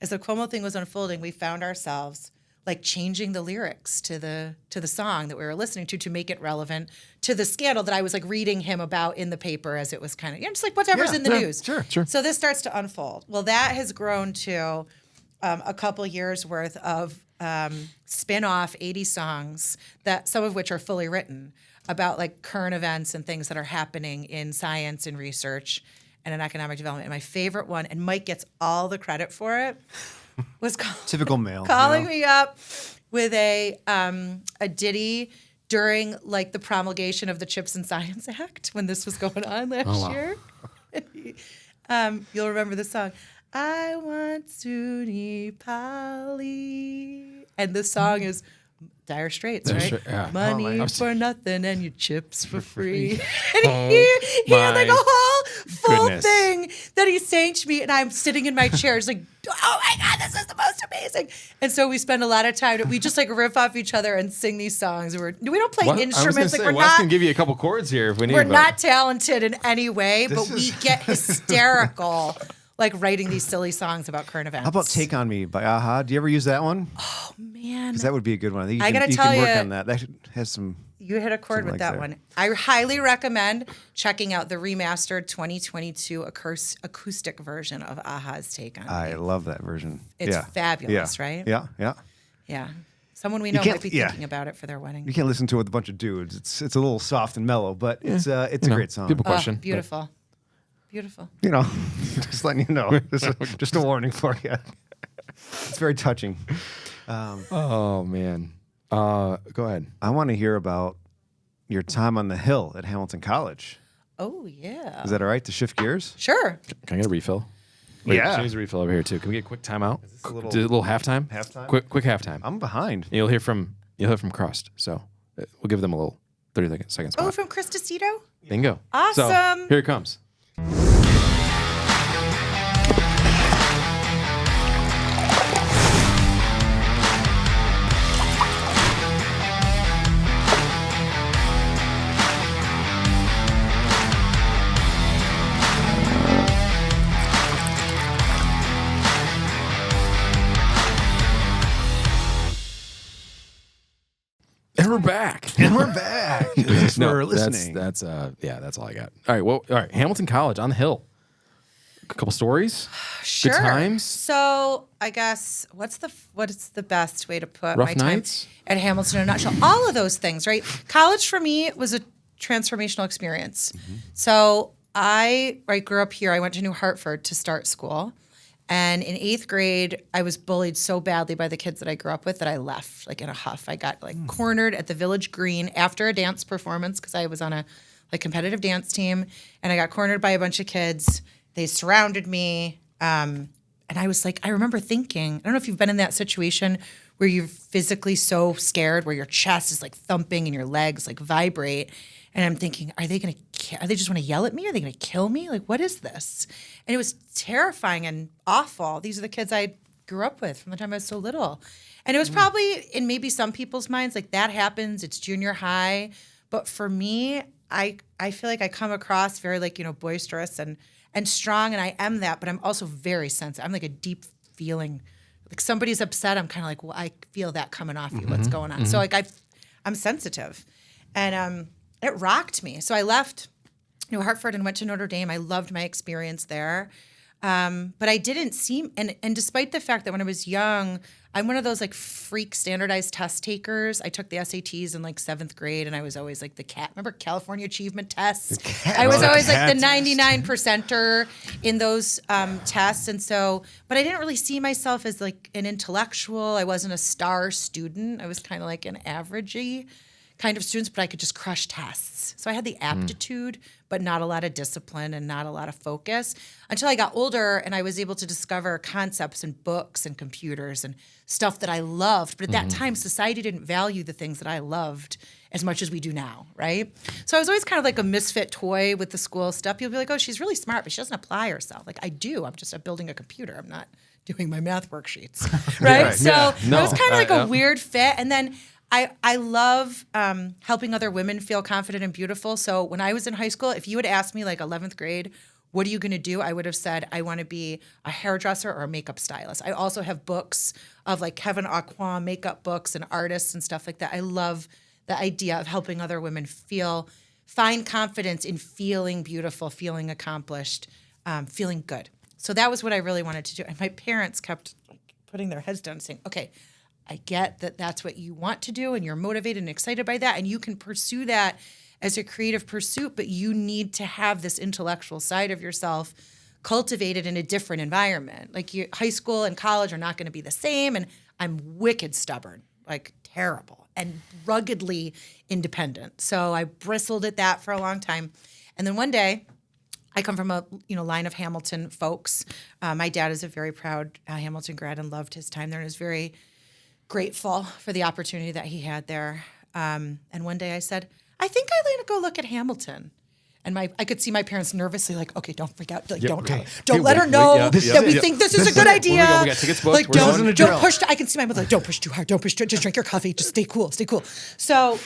[SPEAKER 3] as the Cuomo thing was unfolding, we found ourselves like changing the lyrics to the song that we were listening to make it relevant to the scandal that I was like reading him about in the paper as it was kind of, just like whatever's in the news.
[SPEAKER 1] Sure.
[SPEAKER 3] So this starts to unfold. Well, that has grown to a couple years worth of spin-off 80 songs, that some of which are fully written about like current events and things that are happening in science and research and in economic development. And my favorite one, and Mike gets all the credit for it, was
[SPEAKER 2] Typical male.
[SPEAKER 3] calling me up with a ditty during like the promulgation of the Chips and Science Act when this was going on last year. You'll remember the song. I want SUNY Poly. And the song is Dire Straits, right?
[SPEAKER 1] Sure, yeah.
[SPEAKER 3] Money for nothing and your chips for free. And he had like a whole full thing that he's saying to me, and I'm sitting in my chair, just like, oh my God, this is the most amazing. And so we spend a lot of time, we just like riff off each other and sing these songs. We don't play instruments. Like
[SPEAKER 1] Wes can give you a couple chords here if we need.
[SPEAKER 3] We're not talented in any way, but we get hysterical. Like writing these silly songs about current events.
[SPEAKER 2] How about "Take on Me" by Aha? Do you ever use that one?
[SPEAKER 3] Oh man,
[SPEAKER 2] Because that would be a good one. I think
[SPEAKER 3] I gotta
[SPEAKER 2] you
[SPEAKER 3] tell
[SPEAKER 2] can work
[SPEAKER 3] you,
[SPEAKER 2] on that. That has some.
[SPEAKER 3] You hit a chord with
[SPEAKER 2] like
[SPEAKER 3] that
[SPEAKER 2] there.
[SPEAKER 3] one. I highly recommend checking out the remastered 2022 acoustic version of Aha's "Take on Me."
[SPEAKER 2] I love that version.
[SPEAKER 3] It's fabulous,
[SPEAKER 2] yeah.
[SPEAKER 3] right?
[SPEAKER 2] Yeah.
[SPEAKER 3] Yeah. Someone we know might be thinking about it for their wedding.
[SPEAKER 2] You can't listen to it with a bunch of dudes. It's a little soft and mellow, but it's a great song.
[SPEAKER 1] People question.
[SPEAKER 3] Beautiful. Beautiful.
[SPEAKER 2] Just letting you know. Just a warning for you. It's very touching.
[SPEAKER 1] Oh man. Go ahead.
[SPEAKER 2] I want to hear about your time on the Hill at Hamilton College.
[SPEAKER 3] Oh yeah.
[SPEAKER 2] Is that all right to shift gears?
[SPEAKER 3] Sure.
[SPEAKER 1] Can I get a refill? Wait,
[SPEAKER 2] Yeah.
[SPEAKER 1] she needs a refill over here too. Can we get a quick timeout?
[SPEAKER 2] a little-
[SPEAKER 1] Do a little halftime?
[SPEAKER 2] Halftime?
[SPEAKER 1] Quick halftime.
[SPEAKER 2] I'm behind.
[SPEAKER 1] You'll hear from Crust. So we'll give them a little 30 seconds.
[SPEAKER 3] Oh, from Chris Tito?
[SPEAKER 1] Bingo.
[SPEAKER 3] Awesome.
[SPEAKER 1] So here it comes. And we're back.
[SPEAKER 2] And we're back. Thanks for listening.
[SPEAKER 1] That's all I got. All right. Hamilton College on the Hill. A couple stories.
[SPEAKER 3] Sure.
[SPEAKER 1] Good times.
[SPEAKER 3] So I guess what is the best way to put
[SPEAKER 1] Rough
[SPEAKER 3] my
[SPEAKER 1] nights?
[SPEAKER 3] time at Hamilton in a nutshell? All of those things, right? College for me was a transformational experience. So I grew up here. I went to New Hartford to start school, And in 8th grade, I was bullied so badly by the kids that I grew up with that I left like in a huff. I got like cornered at the Village Green after a dance performance because I was on a like competitive dance team, and I got cornered by a bunch of kids. They surrounded me, and I was like, I remember thinking, I don't know if you've been in that situation where you're physically so scared, where your chest is like thumping and your legs like vibrate. And I'm thinking, are they just want to yell at me? Are they going to kill me? Like, what is this? And it was terrifying and awful. These are the kids I grew up with from the time I was so little. And it was probably in maybe some people's minds, like that happens, it's junior high. But for me, I feel like I come across very like, boisterous and strong, and I am that, but I'm also very sensitive. I'm like a deep feeling. Like somebody's upset, I'm kind of like, well, I feel that coming off you. What's going on? So like I'm sensitive. And it rocked me. So I left Hartford and went to Notre Dame. I loved my experience there. But I didn't seem, and despite the fact that when I was young, I'm one of those like freak standardized test takers. I took the SATs in like 7th grade, and I was always like remember California Achievement Tests? I was always like the 99%er in those tests. And so, but I didn't really see myself as like an intellectual. I wasn't a star student. I was kind of like an averagey kind of students, but I could just crush tests. So I had the aptitude, but not a lot of discipline and not a lot of focus until I got older and I was able to discover concepts and books and computers and stuff that I loved. But at that time, society didn't value the things that I loved as much as we do now, right? So I was always kind of like a misfit toy with the school stuff. People be like, oh, she's really smart, but she doesn't apply herself. Like I do. I'm just building a computer. I'm not doing my math worksheets, right?
[SPEAKER 1] Right.
[SPEAKER 3] So
[SPEAKER 1] Yeah. No,
[SPEAKER 3] it was kind of like a
[SPEAKER 1] yeah.
[SPEAKER 3] weird fit. And then I love helping other women feel confident and beautiful. So when I was in high school, if you had asked me like 11th grade, what are you going to do? I would have said, I want to be a hairdresser or a makeup stylist. I also have books of like Kevin Aucoin makeup books and artists and stuff like that. I love the idea of helping other women find confidence in feeling beautiful, feeling accomplished, feeling good. So that was what I really wanted to do. And my parents kept putting their heads down and saying, okay, I get that that's what you want to do and you're motivated and excited by that and you can pursue that as a creative pursuit, but you need to have this intellectual side of yourself cultivated in a different environment. Like high school and college are not going to be the same, and I'm wicked stubborn, like terrible, and ruggedly independent. So I bristled at that for a long time. And then one day, I come from a line of Hamilton folks. My dad is a very proud Hamilton grad and loved his time there and was very grateful for the opportunity that he had there. And one day I said, I think I'd like to go look at Hamilton. And I could see my parents nervously like, okay, don't freak out. Like, don't let her know that we think this is a good idea.
[SPEAKER 1] We got tickets booked.
[SPEAKER 3] Like,
[SPEAKER 1] We're
[SPEAKER 3] don't push. I can see my mother like, don't push too hard. Don't push. Just drink your coffee. Just stay cool. So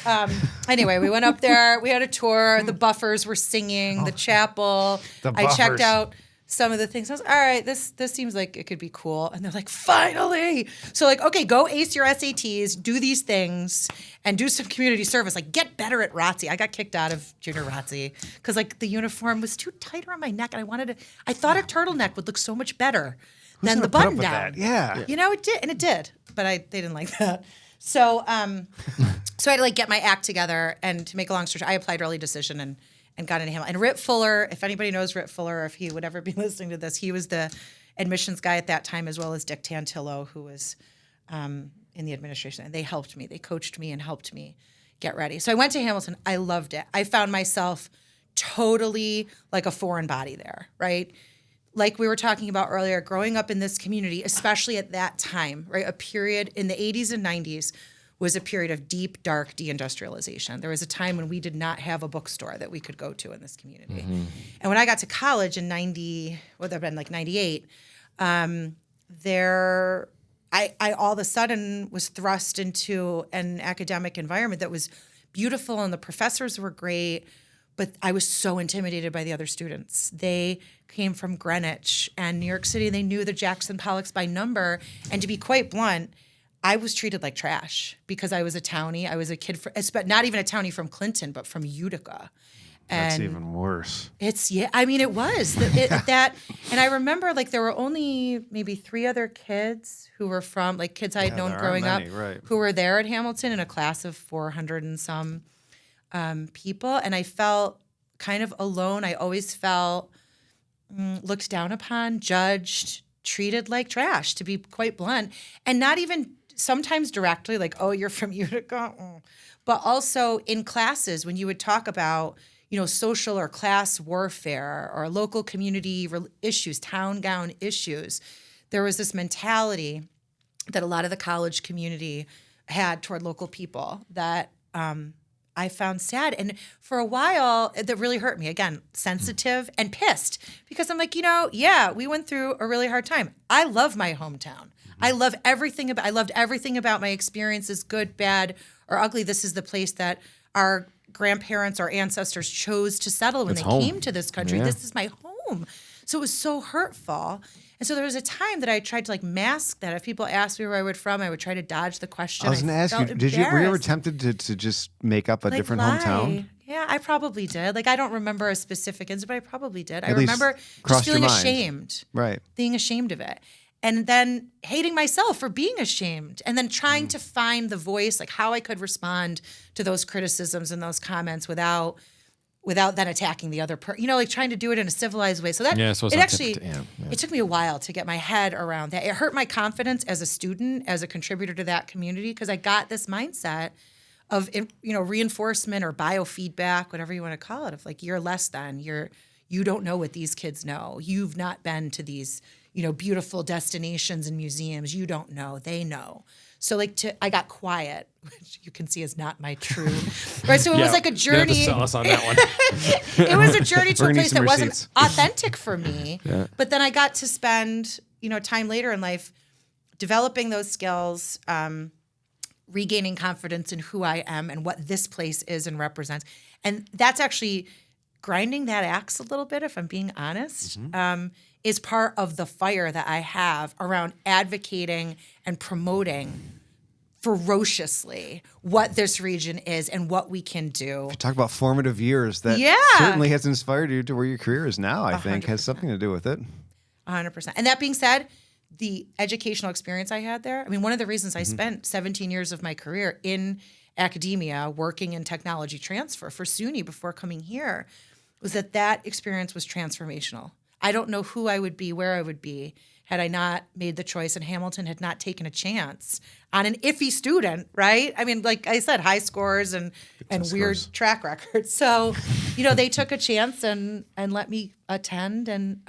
[SPEAKER 3] anyway, we went up there. We had a tour. The Buffers were singing. The chapel. I checked out some of the things. I was all right, this seems like it could be cool. And they're like, finally. So like, okay, go ace your SATs, do these things, and do some community service. Like get better at ROTC. I got kicked out of junior ROTC because like the uniform was too tight around my neck. And I thought a turtleneck would look so much better than the button down.
[SPEAKER 2] Yeah.
[SPEAKER 3] It did, and it did. But they didn't like that. So so I had to like get my act together, and to make a long story short, I applied early decision and got into Hamilton. And Rip Fuller, if anybody knows Rip Fuller, or if he would ever be listening to this, he was the admissions guy at that time, as well as Dick Tantillo, who was in the administration. And they helped me. They coached me and helped me get ready. So I went to Hamilton. I loved it. I found myself totally like a foreign body there, right? Like we were talking about earlier, growing up in this community, especially at that time, right? A period in the 80s and 90s was a period of deep, dark deindustrialization. There was a time when we did not have a bookstore that we could go to in this community. Mm-hmm. And when I got to college in 98, I all of a sudden was thrust into an academic environment that was beautiful and the professors were great, but I was so intimidated by the other students. They came from Greenwich and New York City. They knew the Jackson Pollocks by number. And to be quite blunt, I was treated like trash because I was a townie. I was a kid, not even a townie from Clinton, but from Utica. And
[SPEAKER 2] that's even worse.
[SPEAKER 3] It was. And I remember like there were only maybe 3 other kids who were from, like kids I had known growing up,
[SPEAKER 2] right,
[SPEAKER 3] who were there at Hamilton in a class of 400 and some people. And I felt kind of alone. I always felt looked down upon, judged, treated like trash, to be quite blunt, and not even sometimes directly, like, oh, you're from Utica, but also in classes when you would talk about, social or class warfare or local community issues, town gown issues, there was this mentality that a lot of the college community had toward local people that I found sad. And for a while, that really hurt me. Again, sensitive and pissed, because I'm like, we went through a really hard time. I love my hometown. I loved everything about my experiences, good, bad, or ugly. This is the place that our grandparents, our ancestors chose to settle when they came to this country.
[SPEAKER 1] Yeah.
[SPEAKER 3] This is my home. So it was so hurtful. And so there was a time that I tried to mask that. If people asked me where I was from, I would try to dodge the question.
[SPEAKER 2] I was going to ask you, were you ever tempted to just make up a different hometown?
[SPEAKER 3] Yeah, I probably did. I don't remember a specific incident, but I probably did. I
[SPEAKER 2] At least
[SPEAKER 3] remember just
[SPEAKER 2] crossed your
[SPEAKER 3] feeling
[SPEAKER 2] mind.
[SPEAKER 3] ashamed.
[SPEAKER 2] Right.
[SPEAKER 3] Being ashamed of it. And then hating myself for being ashamed, and then trying to find the voice, how I could respond to those criticisms and those comments without then attacking the other person, trying to do it in a civilized way. So that it took me a while to get my head around that. It hurt my confidence as a student, as a contributor to that community, because I got this mindset of, reinforcement or biofeedback, whatever you want to call it, of you're less than, you don't know what these kids know. You've not been to these, beautiful destinations and museums. You don't know, they know. So I got quiet, which you can see is not my true, right? So it was a journey.
[SPEAKER 1] You have to sell us on that one.
[SPEAKER 3] It was a journey to a place that wasn't
[SPEAKER 2] receipts.
[SPEAKER 3] authentic for me. Yeah. But then I got to spend, time later in life developing those skills, regaining confidence in who I am and what this place is and represents. And that's actually grinding that axe a little bit, if I'm being honest, is part of the fire that I have around advocating and promoting ferociously what this region is and what we can do.
[SPEAKER 2] Talk about formative years. That certainly has inspired you to where your career is now, I think, 100%. Has something to do with it.
[SPEAKER 3] 100%. And that being said, the educational experience I had there, one of the reasons I spent 17 years of my career in academia working in technology transfer for SUNY before coming here was that experience was transformational. I don't know who I would be, where I would be, had I not made the choice and Hamilton had not taken a chance on an iffy student, right? Like I said, high scores and weird track records. So, they took a chance and let me attend. And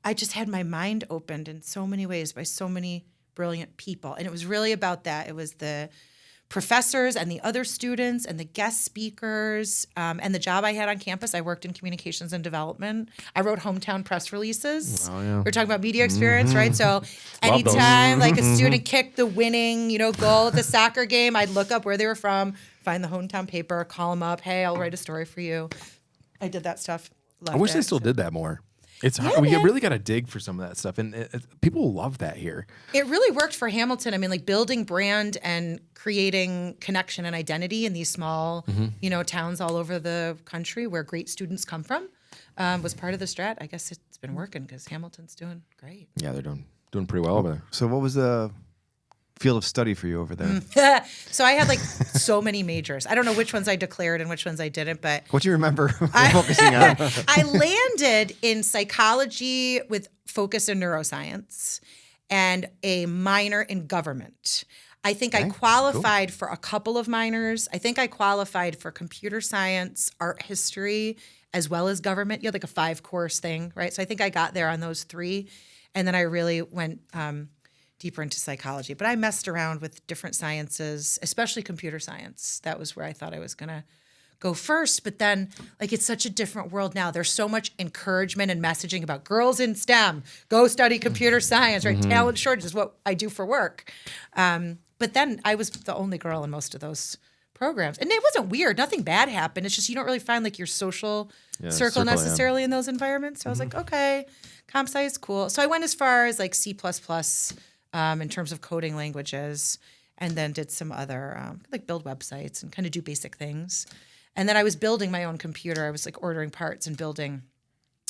[SPEAKER 3] I just had my mind opened in so many ways by so many brilliant people. And it was really about that. It was the professors and the other students and the guest speakers and the job I had on campus. I worked in communications and development. I wrote hometown press releases. Oh, yeah. We're talking about media experience, right? So anytime a student kicked the winning, goal at the soccer game, I'd look up where they were from, find the hometown paper, call them up. Hey, I'll write a story for you. I did that stuff.
[SPEAKER 1] I wish they still did that more. It's hard. We really got to dig for some of that stuff, and people love that here.
[SPEAKER 3] It really worked for Hamilton. building brand and creating connection and identity in these small, towns all over the country where great students come from was part of the strat. I guess it's been working because Hamilton's doing great.
[SPEAKER 1] Yeah, they're doing pretty well over there.
[SPEAKER 2] So, what was the field of study for you over there?
[SPEAKER 3] So I had so many majors. I don't know which ones I declared and which ones I didn't, but
[SPEAKER 2] what do you remember focusing on?
[SPEAKER 3] I landed in psychology with focus in neuroscience and a minor in government. I think I qualified for a couple of minors. I think I qualified for computer science, art history, as well as government. You had a 5-course thing, right? So I think I got there on those 3. And then I really went deeper into psychology. But I messed around with different sciences, especially computer science. That was where I thought I was going to go first. But then, it's such a different world now. There's so much encouragement and messaging about girls in STEM. Go study computer science, right? Talent shortage is what I do for work. But then I was the only girl in most of those programs. And it wasn't weird. Nothing bad happened. It's just you don't really find your social circle necessarily in those environments. So I was like, okay, comp sci is cool. So I went as far as C++, in terms of coding languages, and then did some other build websites and kind of do basic things. And then I was building my own computer. I was ordering parts and building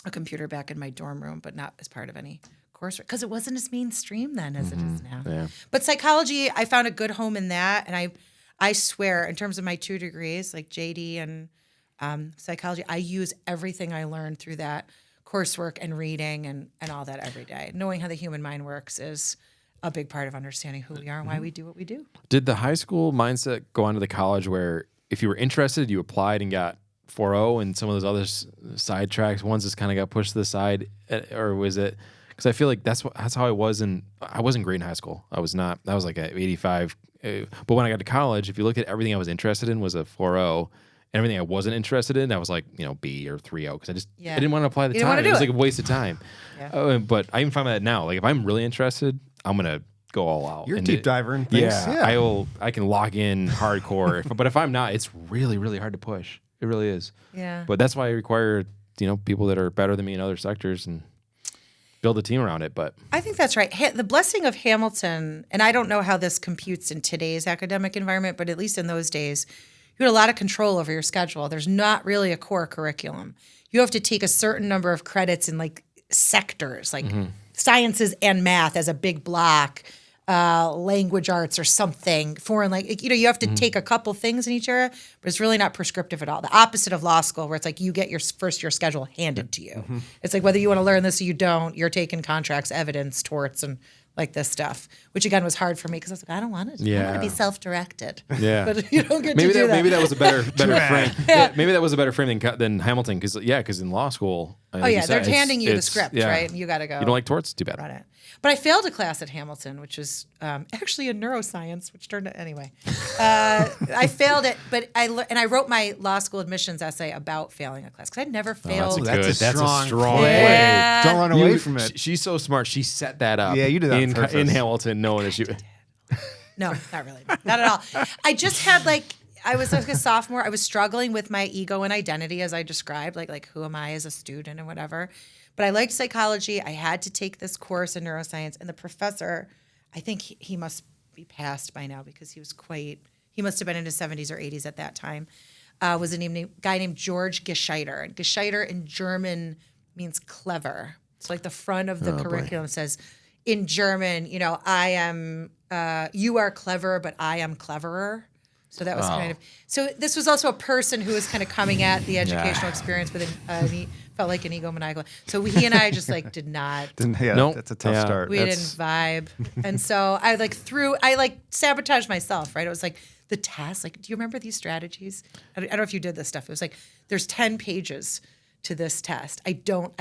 [SPEAKER 3] a computer back in my dorm room, but not as part of any coursework because it wasn't as mainstream then as it is now. Yeah. But psychology, I found a good home in that, and I swear, in terms of my 2 degrees, JD and psychology, I use everything I learned through that coursework and reading and all that every day. Knowing how the human mind works is a big part of understanding who we are and why we do what we do.
[SPEAKER 1] Did the high school mindset go on to the college where if you were interested, you applied and got 4.0 and some of those other side tracks, ones just kind of got pushed to the side? Or was it, because I feel like that's how I wasn't great in high school. I was not, that was like a 85. But when I got to college, if you look at everything I was interested in was a 4.0. Everything I wasn't interested in, I was like, B or 3.0 because I didn't want to apply the time. It was like a waste of time. But I even find that now. Like if I'm really interested, I'm gonna go all out.
[SPEAKER 2] You're a deep diver in things.
[SPEAKER 1] Yeah. I can lock in hardcore. But if I'm not, it's really, really hard to push. It really is.
[SPEAKER 3] Yeah.
[SPEAKER 1] But that's why I require people that are better than me in other sectors and build a team around it. But
[SPEAKER 3] I think that's right. The blessing of Hamilton, and I don't know how this computes in today's academic environment, but at least in those days, you had a lot of control over your schedule. There's not really a core curriculum. You have to take a certain number of credits in like sectors, like sciences and math as a big block, language arts or something, foreign you have to take a couple things in each area, but it's really not prescriptive at all. The opposite of law school, where it's like you get your first year schedule handed to you. It's like whether you want to learn this or you don't, you're taking contracts, evidence, torts, and like this stuff, which again was hard for me because I was like, I don't want to. I want to be self-directed.
[SPEAKER 1] Yeah,
[SPEAKER 3] but you don't get to do that.
[SPEAKER 1] Maybe that was a better frame. Maybe that was a better frame than Hamilton because in law school,
[SPEAKER 3] they're handing you the script, right? And you got to go.
[SPEAKER 1] You don't like torts? Too bad.
[SPEAKER 3] Run it. But I failed a class at Hamilton, which was actually in neuroscience, which turned out anyway. I failed it, but I wrote my law school admissions essay about failing a class because I'd never failed.
[SPEAKER 1] That's a strong
[SPEAKER 2] way.
[SPEAKER 3] Yeah.
[SPEAKER 2] Don't run away from it.
[SPEAKER 1] She's so smart. She set that up.
[SPEAKER 2] Yeah, you did that
[SPEAKER 1] in Hamilton, knowing that she.
[SPEAKER 3] No, not really. Not at all. I just had I was like a sophomore. I was struggling with my ego and identity, as I described, like who am I as a student and whatever. But I liked psychology. I had to take this course in neuroscience, and the professor, I think he must be passed by now because he must have been in his 70s or 80s at that time, was a guy named George Gescheiter. And Gescheiter in German means clever. So like the front of the curriculum says, in German, I am, you are clever, but I am cleverer. So that was so this was also a person who was kind of coming at the educational experience with he felt like an egomaniacal. So he and I just did not.
[SPEAKER 2] That's a tough start.
[SPEAKER 3] We didn't vibe. And so I sabotaged myself, right? It was like the task, do you remember these strategies? I don't know if you did this stuff. It was like, there's 10 pages to this test. I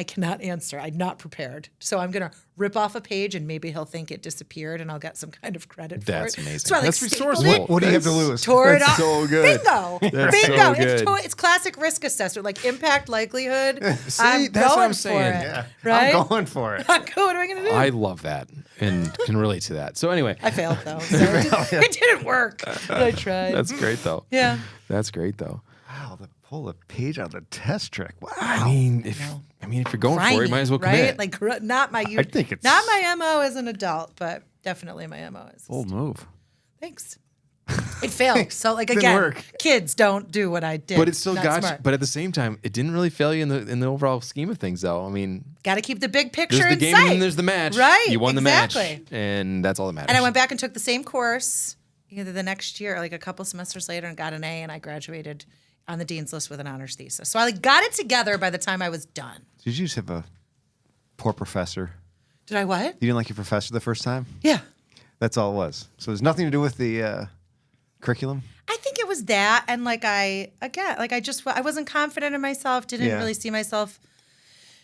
[SPEAKER 3] cannot answer. I'm not prepared. So I'm going to rip off a page and maybe he'll think it disappeared and I'll get some kind of credit for it.
[SPEAKER 1] That's amazing.
[SPEAKER 3] So
[SPEAKER 1] That's resourceful.
[SPEAKER 2] What do you have to lose?
[SPEAKER 3] Tore it off.
[SPEAKER 1] So good.
[SPEAKER 3] Bingo.
[SPEAKER 1] That's
[SPEAKER 3] Bingo.
[SPEAKER 1] so good.
[SPEAKER 3] It's classic risk assessment, like impact, likelihood.
[SPEAKER 1] See,
[SPEAKER 3] I'm
[SPEAKER 1] that's what
[SPEAKER 3] going
[SPEAKER 1] I'm saying.
[SPEAKER 3] for it.
[SPEAKER 2] Yeah,
[SPEAKER 3] Right?
[SPEAKER 2] I'm going for it.
[SPEAKER 3] What am I going to do?
[SPEAKER 1] I love that and can relate to that. So anyway,
[SPEAKER 3] I failed though. So it didn't work. But I tried.
[SPEAKER 1] that's great though.
[SPEAKER 3] Yeah.
[SPEAKER 1] That's great though.
[SPEAKER 2] Wow, pull a page out of the test trick. Wow.
[SPEAKER 1] I mean, if you're going for it, you might as well commit.
[SPEAKER 3] Right? Not my not my MO as an adult, but definitely my MO as a
[SPEAKER 2] Bold move.
[SPEAKER 3] Thanks. It failed. So
[SPEAKER 2] Didn't
[SPEAKER 3] again,
[SPEAKER 2] work.
[SPEAKER 3] kids don't do what I did.
[SPEAKER 1] But it still
[SPEAKER 3] Not
[SPEAKER 1] got you.
[SPEAKER 3] smart.
[SPEAKER 1] But at the same time, it didn't really fail you in the overall scheme of things, though. I mean,
[SPEAKER 3] Got to keep the big picture
[SPEAKER 1] there's the
[SPEAKER 3] in
[SPEAKER 1] game
[SPEAKER 3] sight.
[SPEAKER 1] and then there's the match.
[SPEAKER 3] Right,
[SPEAKER 1] You won the
[SPEAKER 3] exactly.
[SPEAKER 1] match, and that's all that matters.
[SPEAKER 3] And I went back and took the same course either the next year or like a couple semesters later and got an A, and I graduated on the dean's list with an honors thesis. So I got it together by the time I was done.
[SPEAKER 2] Did you just have a poor professor?
[SPEAKER 3] Did I what?
[SPEAKER 2] You didn't like your professor the first time?
[SPEAKER 3] Yeah.
[SPEAKER 2] That's all it was. So there's nothing to do with the curriculum?
[SPEAKER 3] I think it was that, and I wasn't confident in myself. Didn't really see myself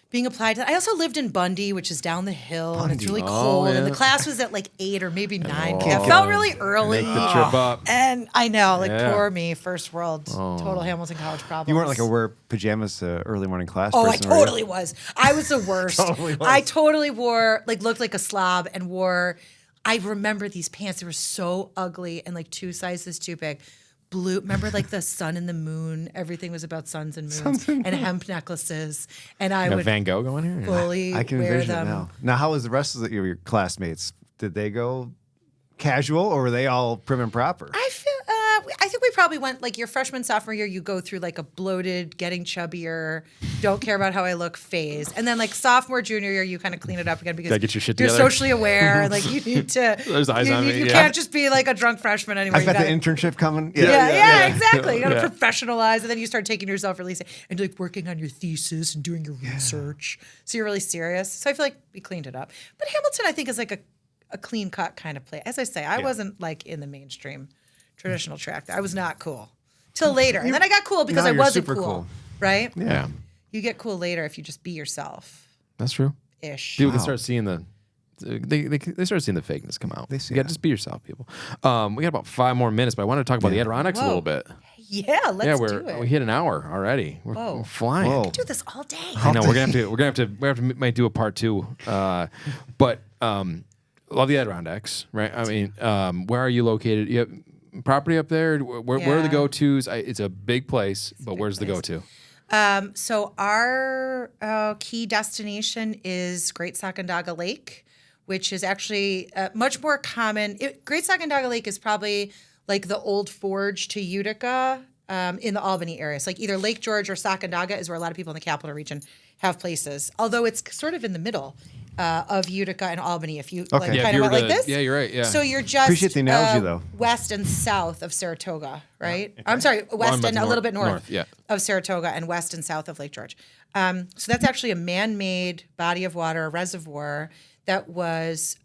[SPEAKER 3] being applied to that. I also lived in Bundy, which is down the hill, and it's really cold. And the class was at 8 or maybe 9. It felt really early.
[SPEAKER 1] Make the trip up.
[SPEAKER 3] And I know, poor me, first world, total Hamilton College problems.
[SPEAKER 2] You weren't a wear pajamas to early morning class
[SPEAKER 3] Oh,
[SPEAKER 2] person,
[SPEAKER 3] I totally was. I was the worst.
[SPEAKER 2] Totally was.
[SPEAKER 3] I totally wore, looked like a slob and wore, I remember these pants. They were so ugly and 2 sizes too big. Blue, remember the sun and the moon? Everything was about suns and moons and hemp necklaces. And I would
[SPEAKER 1] Van Gogh going here?
[SPEAKER 3] fully
[SPEAKER 2] I can
[SPEAKER 3] wear
[SPEAKER 2] envision
[SPEAKER 3] them.
[SPEAKER 2] it now. Now, how was the rest of your classmates? Did they go casual or were they all prim and proper?
[SPEAKER 3] I think we probably went like your freshman, sophomore year, you go through like a bloated, getting chubbier, don't care about how I look phase. And then like sophomore, junior year, you kind of clean it up again because
[SPEAKER 1] Gotta get your shit
[SPEAKER 3] you're
[SPEAKER 1] together.
[SPEAKER 3] socially aware. Like you need to,
[SPEAKER 1] There's eyes on me,
[SPEAKER 3] you
[SPEAKER 1] yeah.
[SPEAKER 3] can't just be like a drunk freshman anymore.
[SPEAKER 2] I've got the internship coming.
[SPEAKER 3] Yeah, exactly. You got to
[SPEAKER 1] Yeah.
[SPEAKER 3] professionalize, and then you start taking yourself really and like working on your thesis and doing your research. So you're really serious. So I feel like we cleaned it up. But Hamilton, I think, is like a clean cut kind of place. As I say, I wasn't like in the mainstream traditional track. I was not cool till later, and then I got cool because
[SPEAKER 2] Now
[SPEAKER 3] I
[SPEAKER 2] you're
[SPEAKER 3] wasn't
[SPEAKER 2] super
[SPEAKER 3] cool,
[SPEAKER 2] cool.
[SPEAKER 3] right?
[SPEAKER 1] Yeah,
[SPEAKER 3] You get cool later if you just be yourself.
[SPEAKER 1] that's true.
[SPEAKER 3] Ish.
[SPEAKER 1] People can start seeing they start seeing the fakeness come out.
[SPEAKER 2] They see
[SPEAKER 1] You got
[SPEAKER 2] it.
[SPEAKER 1] to just be yourself, people. We got about 5 more minutes, but I want to talk about the Adirondacks a little bit.
[SPEAKER 3] Yeah, let's do it.
[SPEAKER 1] We hit an hour already. We're flying.
[SPEAKER 2] Whoa.
[SPEAKER 3] do this all day.
[SPEAKER 1] I know we're gonna have to might do a part 2. But love the Adirondacks, right? I mean, where are you located? You have property up there. Where are the
[SPEAKER 3] Yeah.
[SPEAKER 1] go-tos? It's a big place, but where's the go-to?
[SPEAKER 3] So our key destination is Great Sacandaga Lake, which is actually much more common. Great Sacandaga Lake is probably like the old forge to Utica in the Albany area. So like either Lake George or Sacandaga is where a lot of people in the capital region have places, although it's sort of in the middle of Utica and Albany if you like
[SPEAKER 2] Yeah, if
[SPEAKER 3] kind
[SPEAKER 1] you
[SPEAKER 3] of
[SPEAKER 1] were
[SPEAKER 3] went like
[SPEAKER 1] to-
[SPEAKER 3] this.
[SPEAKER 1] yeah, you're right, yeah.
[SPEAKER 3] So you're just
[SPEAKER 2] Appreciate the analogy, though.
[SPEAKER 3] west and south of Saratoga, right? I'm sorry, west
[SPEAKER 1] about
[SPEAKER 3] and a little bit north
[SPEAKER 1] yeah.
[SPEAKER 3] of Saratoga and west and south of Lake George. So that's actually a man-made body of water, a reservoir that was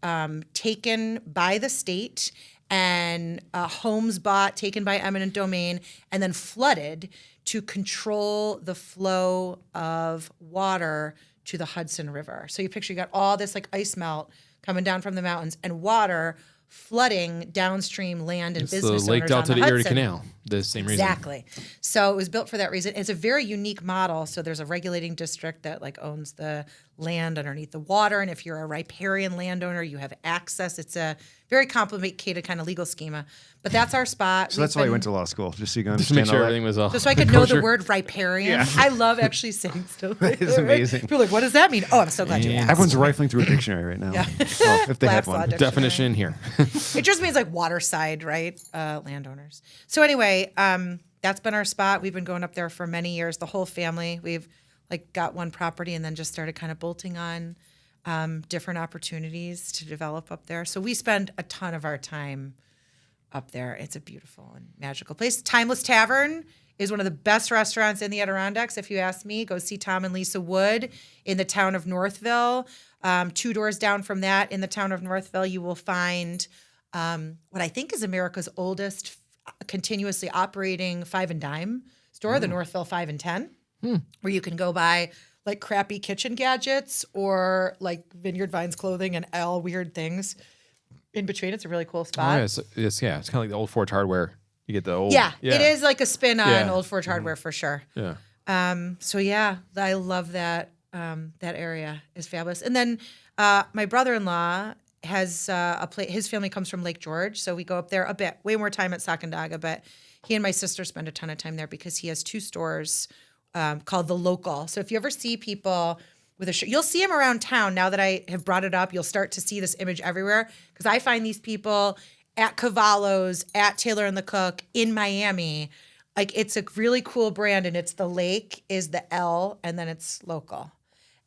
[SPEAKER 3] taken by the state and homes bought, taken by eminent domain, and then flooded to control the flow of water to the Hudson River. So you picture you got all this like ice melt coming down from the mountains and water flooding downstream land and
[SPEAKER 1] It's the
[SPEAKER 3] business
[SPEAKER 1] Lake
[SPEAKER 3] owners
[SPEAKER 1] Delta
[SPEAKER 3] on
[SPEAKER 1] to
[SPEAKER 3] the
[SPEAKER 1] Erie
[SPEAKER 3] Hudson.
[SPEAKER 1] Canal. The same reason.
[SPEAKER 3] Exactly. So it was built for that reason. It's a very unique model. So there's a regulating district that like owns the land underneath the water, and if you're a riparian landowner, you have access. It's a very complicated kind of legal schema, but that's our spot.
[SPEAKER 2] So that's why you went to law school, just so you can
[SPEAKER 1] Just to make
[SPEAKER 2] understand
[SPEAKER 1] sure
[SPEAKER 2] all that.
[SPEAKER 1] everything was all
[SPEAKER 3] just so I could know the
[SPEAKER 1] kosher.
[SPEAKER 3] word riparian. I love actually saying stuff. Like
[SPEAKER 2] It's
[SPEAKER 3] that, right?
[SPEAKER 2] amazing.
[SPEAKER 3] People are like, what does that mean? Oh, I'm so glad you asked.
[SPEAKER 2] Everyone's rifling through a dictionary right now.
[SPEAKER 3] Yeah.
[SPEAKER 2] Well, if they have
[SPEAKER 3] Black's Law
[SPEAKER 2] one.
[SPEAKER 3] Dictionary.
[SPEAKER 1] Definition here.
[SPEAKER 3] It just means like waterside, right? Landowners. So anyway, that's been our spot. We've been going up there for many years. The whole family. We've like got one property and then just started kind of bolting on different opportunities to develop up there. So we spend a ton of our time up there. It's a beautiful and magical place. Timeless Tavern is one of the best restaurants in the Adirondacks. If you ask me, go see Tom and Lisa Wood in the town of Northville. 2 doors down from that in the town of Northville, you will find what I think is America's oldest continuously operating 5 and dime store, the Northville 5 and 10, where you can go buy like crappy kitchen gadgets or like Vineyard Vines clothing and all weird things in between. It's a really cool
[SPEAKER 1] Oh,
[SPEAKER 3] spot.
[SPEAKER 1] yeah, it's kind of like the old Forge Hardware. You get the old.
[SPEAKER 3] Yeah, it is like a spin on
[SPEAKER 1] Yeah.
[SPEAKER 3] Old Forge Hardware for sure.
[SPEAKER 1] Yeah.
[SPEAKER 3] So yeah, I love that. That area is fabulous. And then my brother-in-law has a place. His family comes from Lake George, so we go up there a bit. Way more time at Sacandaga, but he and my sister spend a ton of time there because he has 2 stores called The Local. So if you ever see people with a shirt, you'll see them around town. Now that I have brought it up, you'll start to see this image everywhere because I find these people at Cavallo's, at Taylor and the Cook, in Miami. Like it's a really cool brand, and it's the Lake is the L, and then it's Local.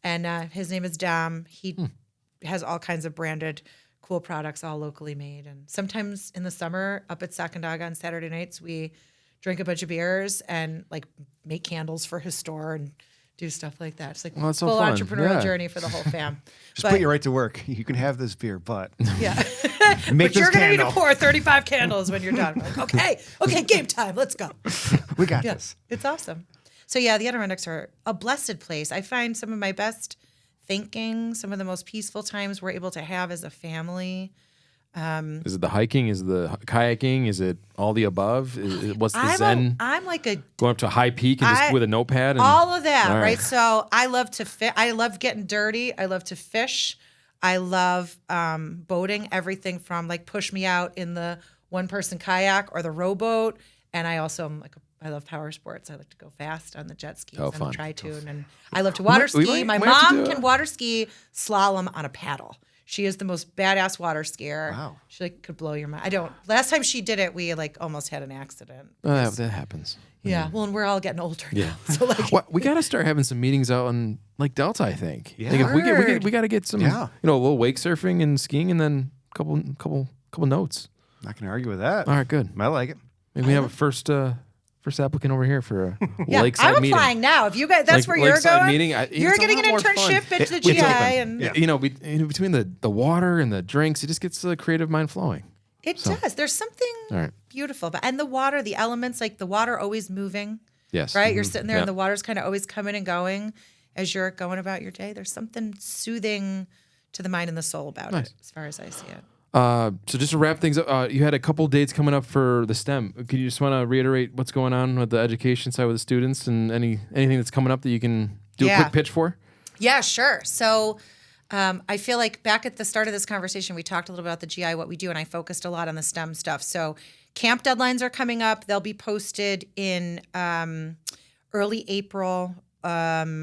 [SPEAKER 3] And his name is Dom. He has all kinds of branded cool products, all locally made. And sometimes in the summer, up at Sacandaga on Saturday nights, we drink a bunch of beers and like make candles for his store and do stuff like that. It's like
[SPEAKER 1] Well, that's so
[SPEAKER 3] full
[SPEAKER 1] fun.
[SPEAKER 3] entrepreneurial
[SPEAKER 1] Yeah.
[SPEAKER 3] journey for the whole fam.
[SPEAKER 2] Just put you right to work. You can have this beer, but
[SPEAKER 3] Yeah.
[SPEAKER 2] make
[SPEAKER 3] But you're
[SPEAKER 2] this
[SPEAKER 3] going to need to
[SPEAKER 2] candle.
[SPEAKER 3] pour 35 candles when you're done. We're like, okay, game time. Let's go.
[SPEAKER 2] We got
[SPEAKER 3] Yeah,
[SPEAKER 2] this.
[SPEAKER 3] it's awesome. So yeah, the Adirondacks are a blessed place. I find some of my best thinking, some of the most peaceful times we're able to have as a family.
[SPEAKER 1] Is it the hiking? Is it the kayaking? Is it all the above? What's the zen?
[SPEAKER 3] I'm like a
[SPEAKER 1] Going up to a high peak and just with a notepad? And,
[SPEAKER 3] all of that,
[SPEAKER 1] All
[SPEAKER 3] right? So I love to I love getting dirty. I love to fish. I love boating. Everything from like push me out in the 1-person kayak or the rowboat, and I also am like I love power sports. I like to go fast on the jet skis and
[SPEAKER 1] fun.
[SPEAKER 3] the tri-tune, and I love to water
[SPEAKER 1] We
[SPEAKER 3] ski. My
[SPEAKER 1] might have to
[SPEAKER 3] mom
[SPEAKER 1] do
[SPEAKER 3] can water ski slalom on a paddle. She is the most badass water skier.
[SPEAKER 2] Wow.
[SPEAKER 3] She like could blow your mind. Last time she did it, we like almost had an accident.
[SPEAKER 1] That happens.
[SPEAKER 3] Yeah. Well, and we're all getting older
[SPEAKER 1] Yeah.
[SPEAKER 3] now. So like,
[SPEAKER 1] Well, we got to start having some meetings out on like Delta, I think.
[SPEAKER 2] Yeah.
[SPEAKER 1] Like if
[SPEAKER 3] Word.
[SPEAKER 1] we got to get some,
[SPEAKER 2] Yeah.
[SPEAKER 1] a little wake surfing and skiing, and then a couple notes.
[SPEAKER 2] Not going to argue with that.
[SPEAKER 1] All right, good.
[SPEAKER 2] I like it.
[SPEAKER 1] Maybe we have a first applicant over here for a
[SPEAKER 3] yeah,
[SPEAKER 1] lakeside
[SPEAKER 3] I'm
[SPEAKER 1] meeting.
[SPEAKER 3] applying now. If you guys, that's where you're
[SPEAKER 1] lakeside
[SPEAKER 3] going.
[SPEAKER 1] meeting.
[SPEAKER 3] You're
[SPEAKER 1] It's a
[SPEAKER 3] getting
[SPEAKER 1] lot
[SPEAKER 3] an
[SPEAKER 1] more fun.
[SPEAKER 3] internship at the
[SPEAKER 1] It's
[SPEAKER 3] GI,
[SPEAKER 1] open.
[SPEAKER 3] and
[SPEAKER 1] Between the water and the drinks, it just gets the creative mind flowing.
[SPEAKER 3] it does. There's something
[SPEAKER 1] All right.
[SPEAKER 3] beautiful about, and the water, the elements, like the water always moving.
[SPEAKER 1] Yes.
[SPEAKER 3] Right, you're sitting there,
[SPEAKER 1] Yeah.
[SPEAKER 3] and the water's kind of always coming and going as you're going about your day. There's something soothing to the mind and the soul about
[SPEAKER 1] Nice.
[SPEAKER 3] it, as far as I see it.
[SPEAKER 1] So just to wrap things up, you had a couple dates coming up for the STEM. Could you just want to reiterate what's going on with the education side with the students and anything that's coming up that you can do a
[SPEAKER 3] Yeah.
[SPEAKER 1] quick pitch for?
[SPEAKER 3] Yeah, sure. So I feel like back at the start of this conversation, we talked a little about the GI, what we do, and I focused a lot on the STEM stuff. So camp deadlines are coming up. They'll be posted in early April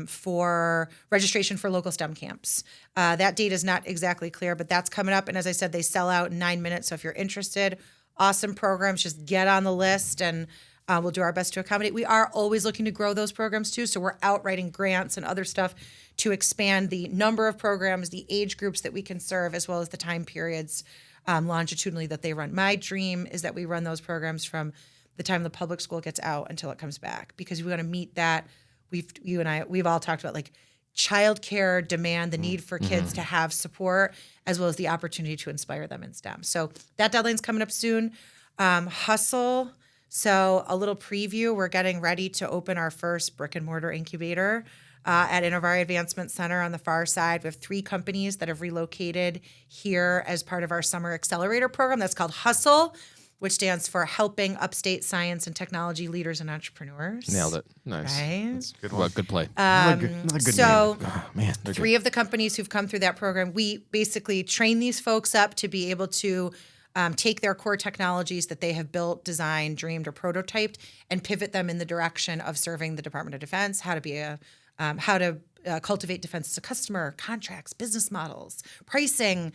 [SPEAKER 3] for registration for local STEM camps. That date is not exactly clear, but that's coming up. And as I said, they sell out in 9 minutes. So if you're interested, awesome programs, just get on the list, and we'll do our best to accommodate. We are always looking to grow those programs too. So we're out writing grants and other stuff to expand the number of programs, the age groups that we can serve, as well as the time periods longitudinally that they run. My dream is that we run those programs from the time the public school gets out until it comes back, because we want to meet that. We've all talked about like childcare demand, the need for kids to have support, as well as the opportunity to inspire them in STEM. So that deadline's coming up soon. Hustle. So a little preview, we're getting ready to open our first brick and mortar incubator at Innovare Advancement Center on the far side. We have 3 companies that have relocated here as part of our summer accelerator program. That's called Hustle, which stands for Helping Upstate Science and Technology Leaders and Entrepreneurs.
[SPEAKER 1] Nailed it. Nice.
[SPEAKER 3] Right?
[SPEAKER 1] Good play.
[SPEAKER 2] Another good
[SPEAKER 3] So
[SPEAKER 2] name.
[SPEAKER 1] Oh, man, they're
[SPEAKER 3] 3 of the companies who've come through that program, we basically train these folks up to be able to take their core technologies that they have built, designed, dreamed, or prototyped, and pivot them in the direction of serving the Department of Defense, how to cultivate defense as a customer, contracts, business models, pricing,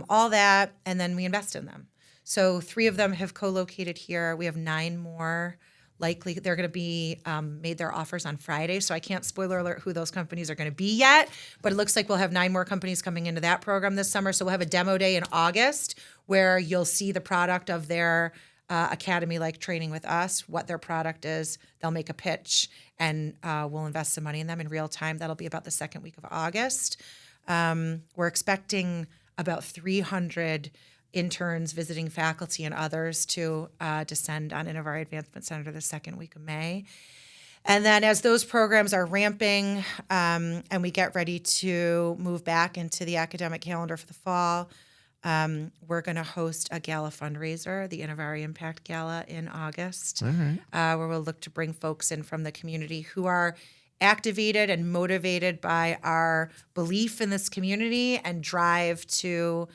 [SPEAKER 3] all that, and then we invest in them. So 3 of them have co-located here. We have 9 more. Likely they're going to be made their offers on Friday, so I can't spoiler alert who those companies are going to be yet, but it looks like we'll have 9 more companies coming into that program this summer. So we'll have a demo day in August where you'll see the product of their academy-like training with us, what their product is. They'll make a pitch, and we'll invest some money in them in real time. That'll be about the second week of August. We're expecting about 300 interns, visiting faculty, and others to descend on Innovare Advancement Center the second week of May. And then as those programs are ramping and we get ready to move back into the academic calendar for the fall, we're going to host a gala fundraiser, the Innovare Impact Gala, in August, where we'll look to bring folks in from the community who are activated and motivated by our belief in this community and drive to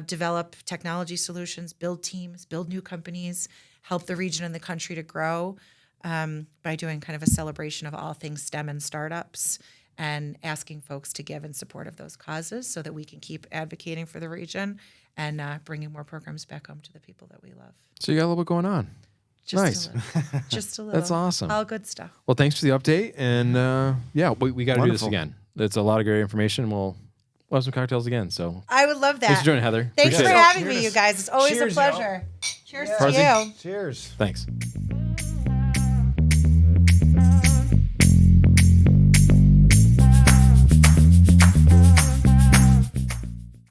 [SPEAKER 3] develop technology solutions, build teams, build new companies, help the region and the country to grow by doing kind of a celebration of all things STEM and startups, and asking folks to give in support of those causes so that we can keep advocating for the region and bringing more programs back home to the people that we love.
[SPEAKER 1] So you got a little bit going on.
[SPEAKER 3] Just
[SPEAKER 1] Nice.
[SPEAKER 3] a little. Just a little.
[SPEAKER 1] That's awesome.
[SPEAKER 3] All good stuff.
[SPEAKER 1] Well, thanks for the update, and we got to do this
[SPEAKER 2] Wonderful.
[SPEAKER 1] again. It's a lot of great information. We'll have some cocktails again. So
[SPEAKER 3] I would love that.
[SPEAKER 1] thanks for joining, Heather.
[SPEAKER 3] Thanks for
[SPEAKER 1] Appreciate it.
[SPEAKER 3] having me, you guys. It's always
[SPEAKER 2] Cheers,
[SPEAKER 3] a pleasure. Cheers to
[SPEAKER 1] Parsley.
[SPEAKER 3] you.
[SPEAKER 2] Cheers.
[SPEAKER 1] Thanks.